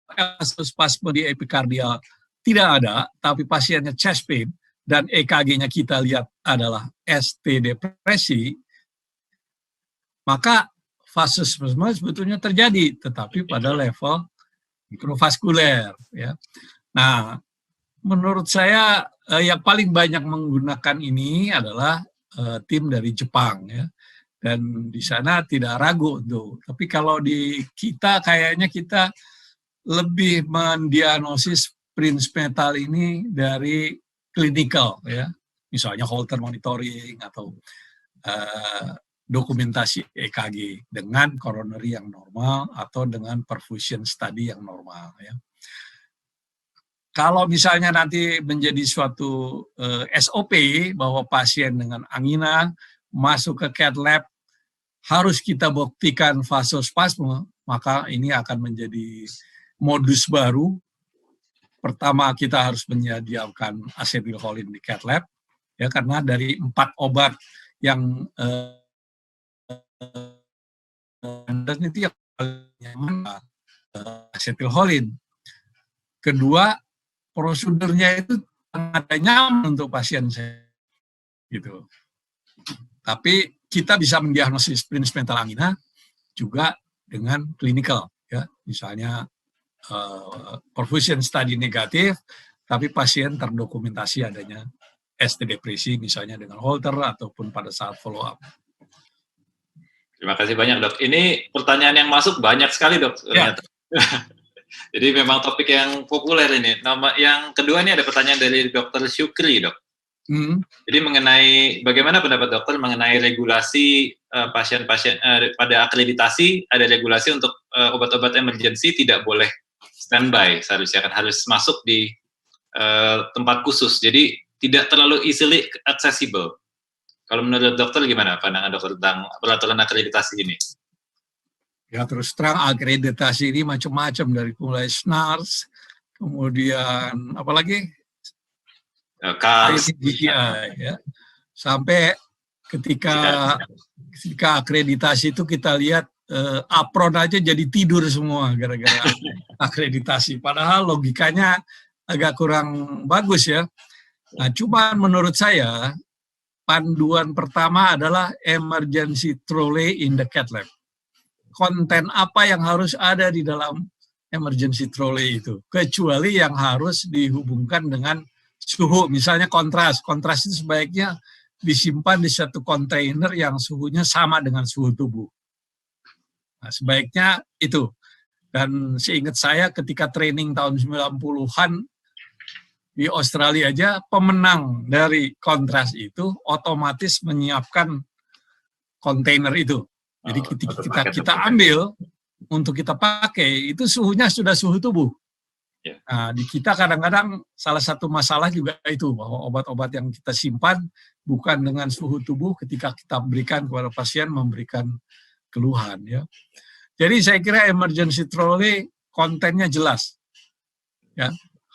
vasospasme di epikardial tidak ada, tapi pasiennya chest pain, dan EKG-nya kita lihat adalah ST depresi, maka vasospasme sebetulnya terjadi, tetapi pada level mikrovaskuler. Ya. Nah, menurut saya yang paling banyak menggunakan ini adalah tim dari Jepang ya, dan di sana tidak ragu tuh. Tapi kalau di kita kayaknya kita lebih mendiagnosis Prinzmetal ini dari klinikal ya, misalnya Holter monitoring atau dokumentasi EKG dengan coronary yang normal atau dengan perfusion study yang normal ya. Kalau misalnya nanti menjadi suatu SOP bahwa pasien dengan angina masuk ke cath lab harus kita buktikan vasospasme, maka ini akan menjadi modus baru. Pertama kita harus menyediakan acetylcholine di cath lab, ya karena dari 4 obat yang itu yang paling nyaman acetylcholine. Kedua, prosedurnya itu sangat nyaman untuk pasien saya, gitu. Tapi kita bisa mendiagnosis Prinzmetal angina juga dengan klinikal, ya, misalnya perfusion study negatif, tapi pasien terdokumentasi adanya ST depresi, misalnya dengan Holter ataupun pada saat follow up. Terima kasih banyak dok. Ini pertanyaan yang masuk banyak sekali dok. Ya. Jadi memang topik yang populer ini. Yang kedua ini ada pertanyaan dari Dr. Syukri, Dok. Jadi mengenai bagaimana pendapat dokter mengenai regulasi pasien-pasien pada akreditasi, ada regulasi untuk obat-obat emergency tidak boleh standby, seharusnya kan harus masuk di tempat khusus. Jadi tidak terlalu easily accessible. Kalau menurut dokter gimana pandangan dokter tentang peraturan akreditasi ini? Ya terus terang akreditasi ini macam-macam, dari mulai SNARS, kemudian apalagi ICGI, ya. Sampai ketika akreditasi itu kita lihat apron aja jadi tidur semua gara-gara akreditasi. Padahal logikanya agak kurang bagus ya. Nah, cuman menurut saya panduan pertama adalah emergency trolley in the cath lab. Konten apa yang harus ada di dalam emergency trolley itu, kecuali yang harus dihubungkan dengan suhu, misalnya kontras. Kontras itu sebaiknya disimpan di satu kontainer yang suhunya sama dengan suhu tubuh. Nah, sebaiknya itu. Dan seingat saya ketika training tahun 90-an di Australia aja, pemenang dari kontras itu otomatis menyiapkan kontainer itu. Jadi kita ambil untuk kita pakai, itu suhunya sudah suhu tubuh. Nah, di kita kadang-kadang salah satu masalah juga itu, bahwa obat-obat yang kita simpan bukan dengan suhu tubuh ketika kita berikan kepada pasien memberikan keluhan. Ya. Jadi saya kira emergency trolley kontennya jelas, ya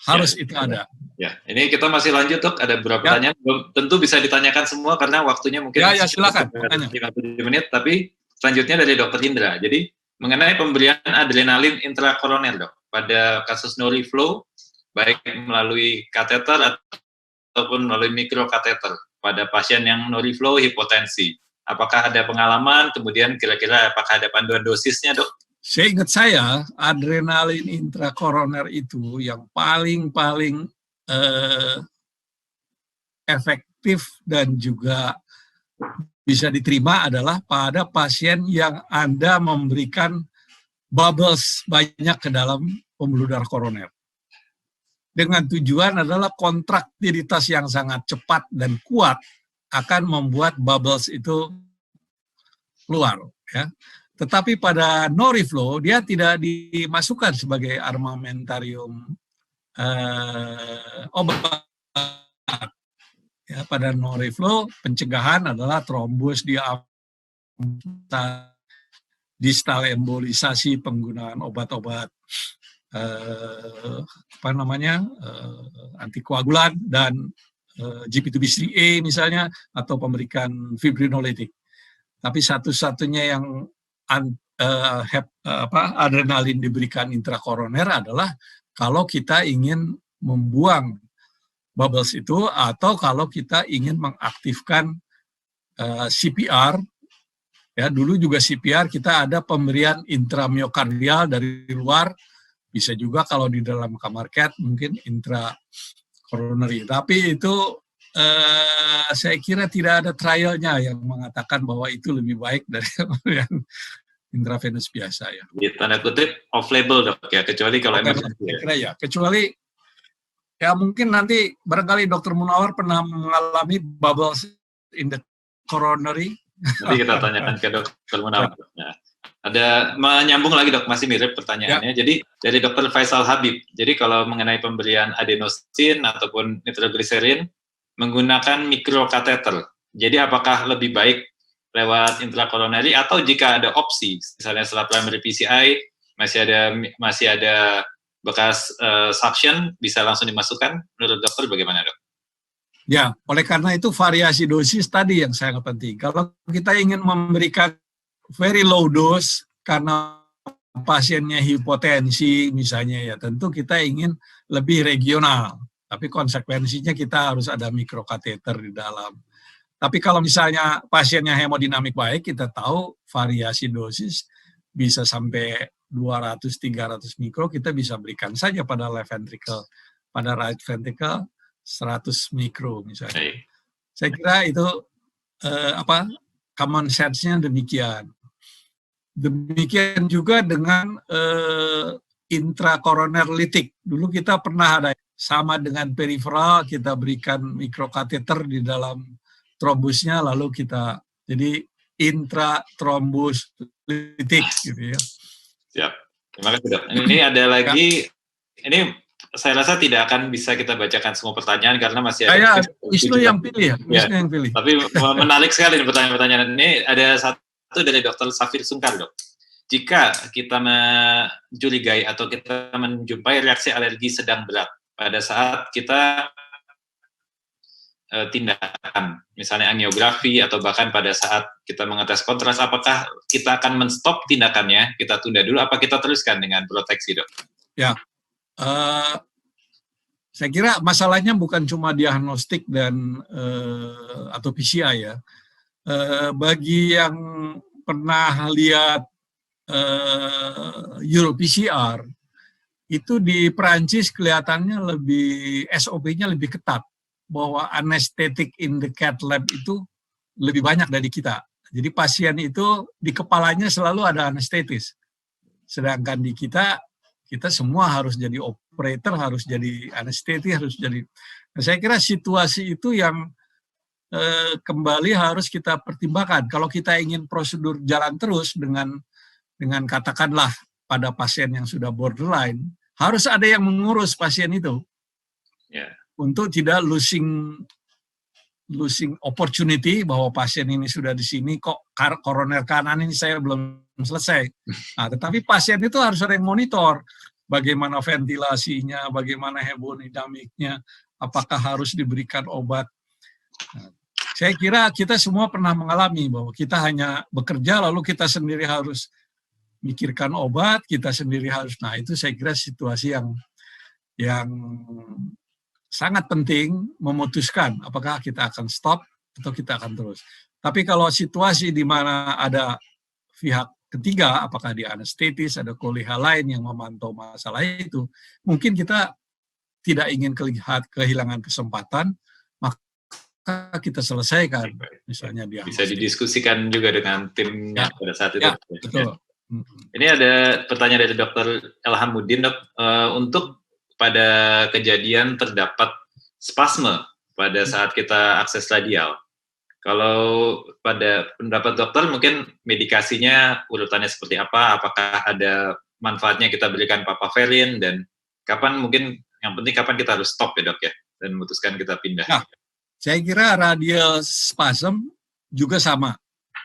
harus itu ada. Ya, ini kita masih lanjut, Dok. Ada beberapa pertanyaan, tentu bisa ditanyakan semua karena waktunya mungkin silakan. 50 menit, tapi selanjutnya dari Dr. Indra. Jadi mengenai pemberian adrenalin intrakoroner, Dok, pada kasus no reflow, baik melalui kateter ataupun melalui mikrokateter pada pasien yang no reflow hipotensi. Apakah ada pengalaman, kemudian kira-kira apakah ada panduan dosisnya, Dok? Seingat saya, adrenalin intrakoroner itu yang paling efektif dan juga bisa diterima adalah pada pasien yang Anda memberikan bubbles banyak ke dalam pembuluh darah koroner. Dengan tujuan adalah kontraktilitas yang sangat cepat dan kuat akan membuat bubbles itu keluar. Ya. Tetapi pada no reflow, dia tidak dimasukkan sebagai armamentarium obat. Ya, pada no reflow, pencegahan adalah trombus, distal embolisasi, penggunaan obat-obat antikoagulan dan GP2B3A misalnya, atau pemberikan fibrinolytik. Tapi satu-satunya yang adrenalin diberikan intrakoroner adalah kalau kita ingin membuang bubbles itu, atau kalau kita ingin mengaktifkan CPR. Ya, dulu juga CPR kita ada pemberian intramyokardial dari luar, bisa juga kalau di dalam kamar cath mungkin intracoronary. Tapi itu saya kira tidak ada trialnya yang mengatakan bahwa itu lebih baik dari pemberian intravenous biasa, ya. Di tanda kutip off label, Dok, ya, kecuali kalau emergency. Ya, kecuali ya mungkin nanti barangkali Dr. Munawar pernah mengalami bubbles in the coronary. Nanti kita tanyakan ke Dr. Munawar. Ya. Ada menyambung lagi, Dok, masih mirip pertanyaannya. Ya. Jadi dari Dr. Faisal Habib. Jadi kalau mengenai pemberian adenosin ataupun nitrogliserin menggunakan mikrokateter. Jadi apakah lebih baik lewat intrakoronari, atau jika ada opsi, misalnya setelah primary PCI masih ada bekas suction, bisa langsung dimasukkan? Menurut dokter bagaimana, Dok? Ya, oleh karena itu variasi dosis tadi yang sangat penting. Kalau kita ingin memberikan very low dose karena pasiennya hipotensi misalnya, ya tentu kita ingin lebih regional. Tapi konsekuensinya kita harus ada mikrokateter di dalam. Tapi kalau misalnya pasiennya hemodinamik baik, kita tahu variasi dosis bisa sampai 200-300 mikro, kita bisa berikan saja pada left ventricle. Pada right ventricle 100 mikro misalnya. Saya kira itu common sense-nya demikian. Demikian juga dengan intrakoroner litik. Dulu kita pernah ada sama dengan periferal, kita berikan mikrokateter di dalam trombusnya, lalu kita jadi intratrombus litik gitu ya. Siap. Terima kasih, Dok. Ini ada lagi, ini saya rasa tidak akan bisa kita bacakan semua pertanyaan karena masih ada. Wisnu yang pilih ya, Wisnu yang pilih. Tapi menarik sekali pertanyaan-pertanyaan ini. Ada satu dari Dr. Safir Sungkar, Dok. Jika kita mencurigai atau kita menjumpai reaksi alergi sedang berat pada saat kita tindakan, misalnya angiografi atau bahkan pada saat kita mengetes kontras, apakah kita akan menstop tindakannya, kita tunda dulu, apa kita teruskan dengan proteksi, Dok? Ya, saya kira masalahnya bukan cuma diagnostik dan atau PCI ya. Bagi yang pernah lihat Euro PCR, itu di Perancis kelihatannya lebih SOP-nya lebih ketat, bahwa anesthetic in the cath lab itu lebih banyak dari kita. Jadi pasien itu di kepalanya selalu ada anestetis. Sedangkan di kita semua harus jadi operator, harus jadi anestetis, harus jadi. Nah, saya kira situasi itu yang kembali harus kita pertimbangkan. Kalau kita ingin prosedur jalan terus dengan katakanlah pada pasien yang sudah borderline, harus ada yang mengurus pasien itu. Yeah. Untuk tidak losing opportunity bahwa pasien ini sudah di sini, kok koroner kanan ini saya belum selesai. Nah, tetapi pasien itu harus ada yang monitor bagaimana ventilasinya, bagaimana hemodinamiknya, apakah harus diberikan obat. Nah, saya kira kita semua pernah mengalami bahwa kita hanya bekerja lalu kita sendiri harus mikirkan obat, kita sendiri harus. Nah, itu saya kira situasi yang sangat penting memutuskan apakah kita akan stop atau kita akan terus. Tapi kalau situasi di mana ada pihak ketiga, apakah di anestetis, ada kolega lain yang memantau masalah itu, mungkin kita tidak ingin kehilangan kesempatan, maka kita selesaikan. Misalnya dia bisa didiskusikan juga dengan timnya pada saat itu. Ya, betul. Ini ada pertanyaan dari Dr. Elhamuddin, Dok. Untuk pada kejadian terdapat spasme pada saat kita akses radial, kalau pada pendapat dokter mungkin medikasinya urutannya seperti apa? Apakah ada manfaatnya kita berikan papaverin, dan kapan mungkin yang penting kapan kita harus stop ya, Dok, ya, dan memutuskan kita pindah? Nah, saya kira radial spasm juga sama,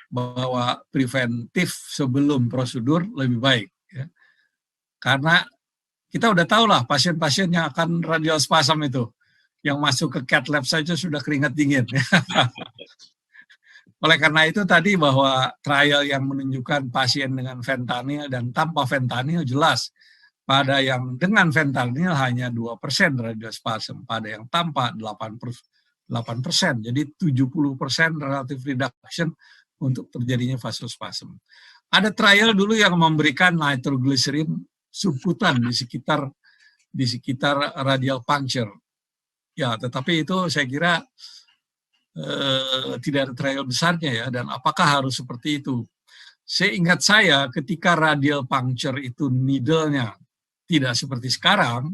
bahwa preventif sebelum prosedur lebih baik. Ya. Karena kita udah tahu lah pasien-pasien yang akan radial spasm itu, yang masuk ke cath lab saja sudah keringat dingin. Oleh karena itu tadi bahwa trial yang menunjukkan pasien dengan fentanyl dan tanpa fentanyl jelas, pada yang dengan fentanyl hanya 2% radial spasm, pada yang tanpa 8%. Jadi 70% relative reduction untuk terjadinya vasospasm. Ada trial dulu yang memberikan nitroglycerin subkutan di sekitar radial puncture. Ya, tetapi itu saya kira tidak ada trial besarnya ya, dan apakah harus seperti itu? Seingat saya ketika radial puncture itu needle-nya tidak seperti sekarang,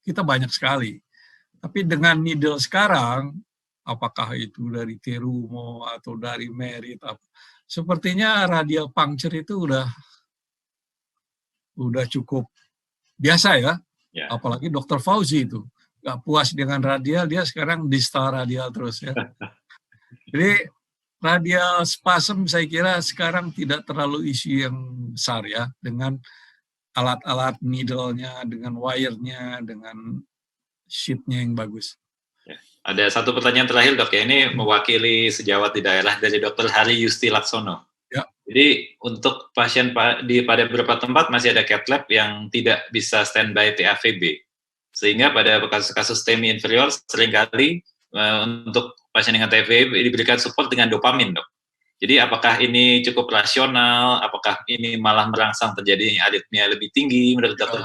kita banyak sekali. Tapi dengan needle sekarang, apakah itu dari Terumo atau dari Merit, sepertinya radial puncture itu udah cukup biasa ya. Apalagi Dr. Fauzi itu nggak puas dengan radial, dia sekarang distal radial terus ya. Jadi radial spasm saya kira sekarang tidak terlalu isu yang besar ya, dengan alat-alat needle-nya, dengan wire-nya, dengan sheet-nya yang bagus. Ada satu pertanyaan terakhir, Dok, ya. Ini mewakili sejawat di daerah dari Dr. Hari Yusti Laksono. Ya. Jadi untuk pasien pada beberapa tempat masih ada cath lab yang tidak bisa standby TAVB. Sehingga pada kasus-kasus TMI inferior seringkali untuk pasien dengan TAVB diberikan support dengan dopamin, Dok. Jadi apakah ini cukup rasional? Apakah ini malah merangsang terjadinya aritmia lebih tinggi menurut dokter?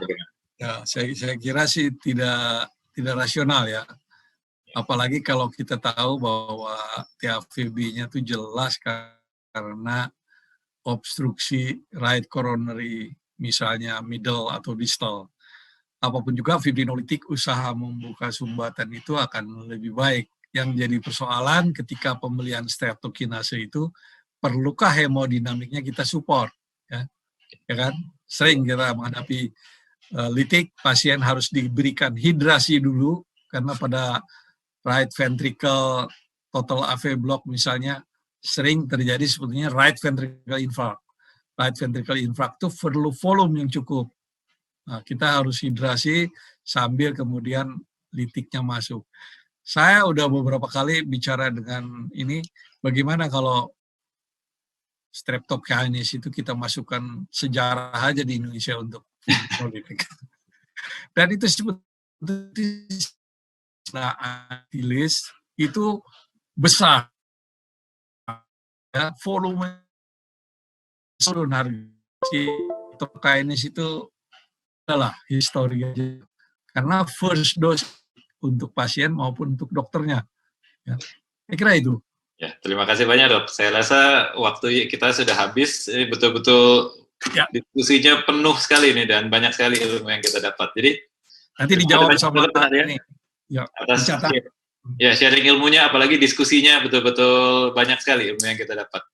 Ya, saya kira sih tidak rasional ya. Apalagi kalau kita tahu bahwa TAVB-nya itu jelas karena obstruksi right coronary, misalnya middle atau distal. Apapun juga fibrinolitik usaha membuka sumbatan itu akan lebih baik. Yang jadi persoalan ketika pembelian streptokinase itu, perlukah hemodinamiknya kita support? Ya kan? Sering kita menghadapi litik, pasien harus diberikan hidrasi dulu, karena pada right ventricle total AV block misalnya, sering terjadi sebetulnya right ventricle infarct. Right ventricle infarct itu perlu volume yang cukup. Nah, kita harus hidrasi sambil kemudian litiknya masuk. Saya udah beberapa kali bicara dengan ini, bagaimana kalau streptokinase itu kita masukkan sejarah aja di Indonesia untuk fibrinolytik. Dan itu sebetulnya antilis itu besar. Ya, volume turun harga. Streptokinase itu adalah histori aja. Karena first dose untuk pasien maupun untuk dokternya. Ya. Saya kira itu. Ya, terima kasih banyak dok. Saya rasa waktu kita sudah habis. Ini betul-betul ya, diskusinya penuh sekali ini dan banyak sekali ilmu yang kita dapat. Jadi nanti dijawab sama ini. Ya, atas ya, sharing ilmunya, apalagi diskusinya betul-betul banyak sekali ilmu yang kita dapat.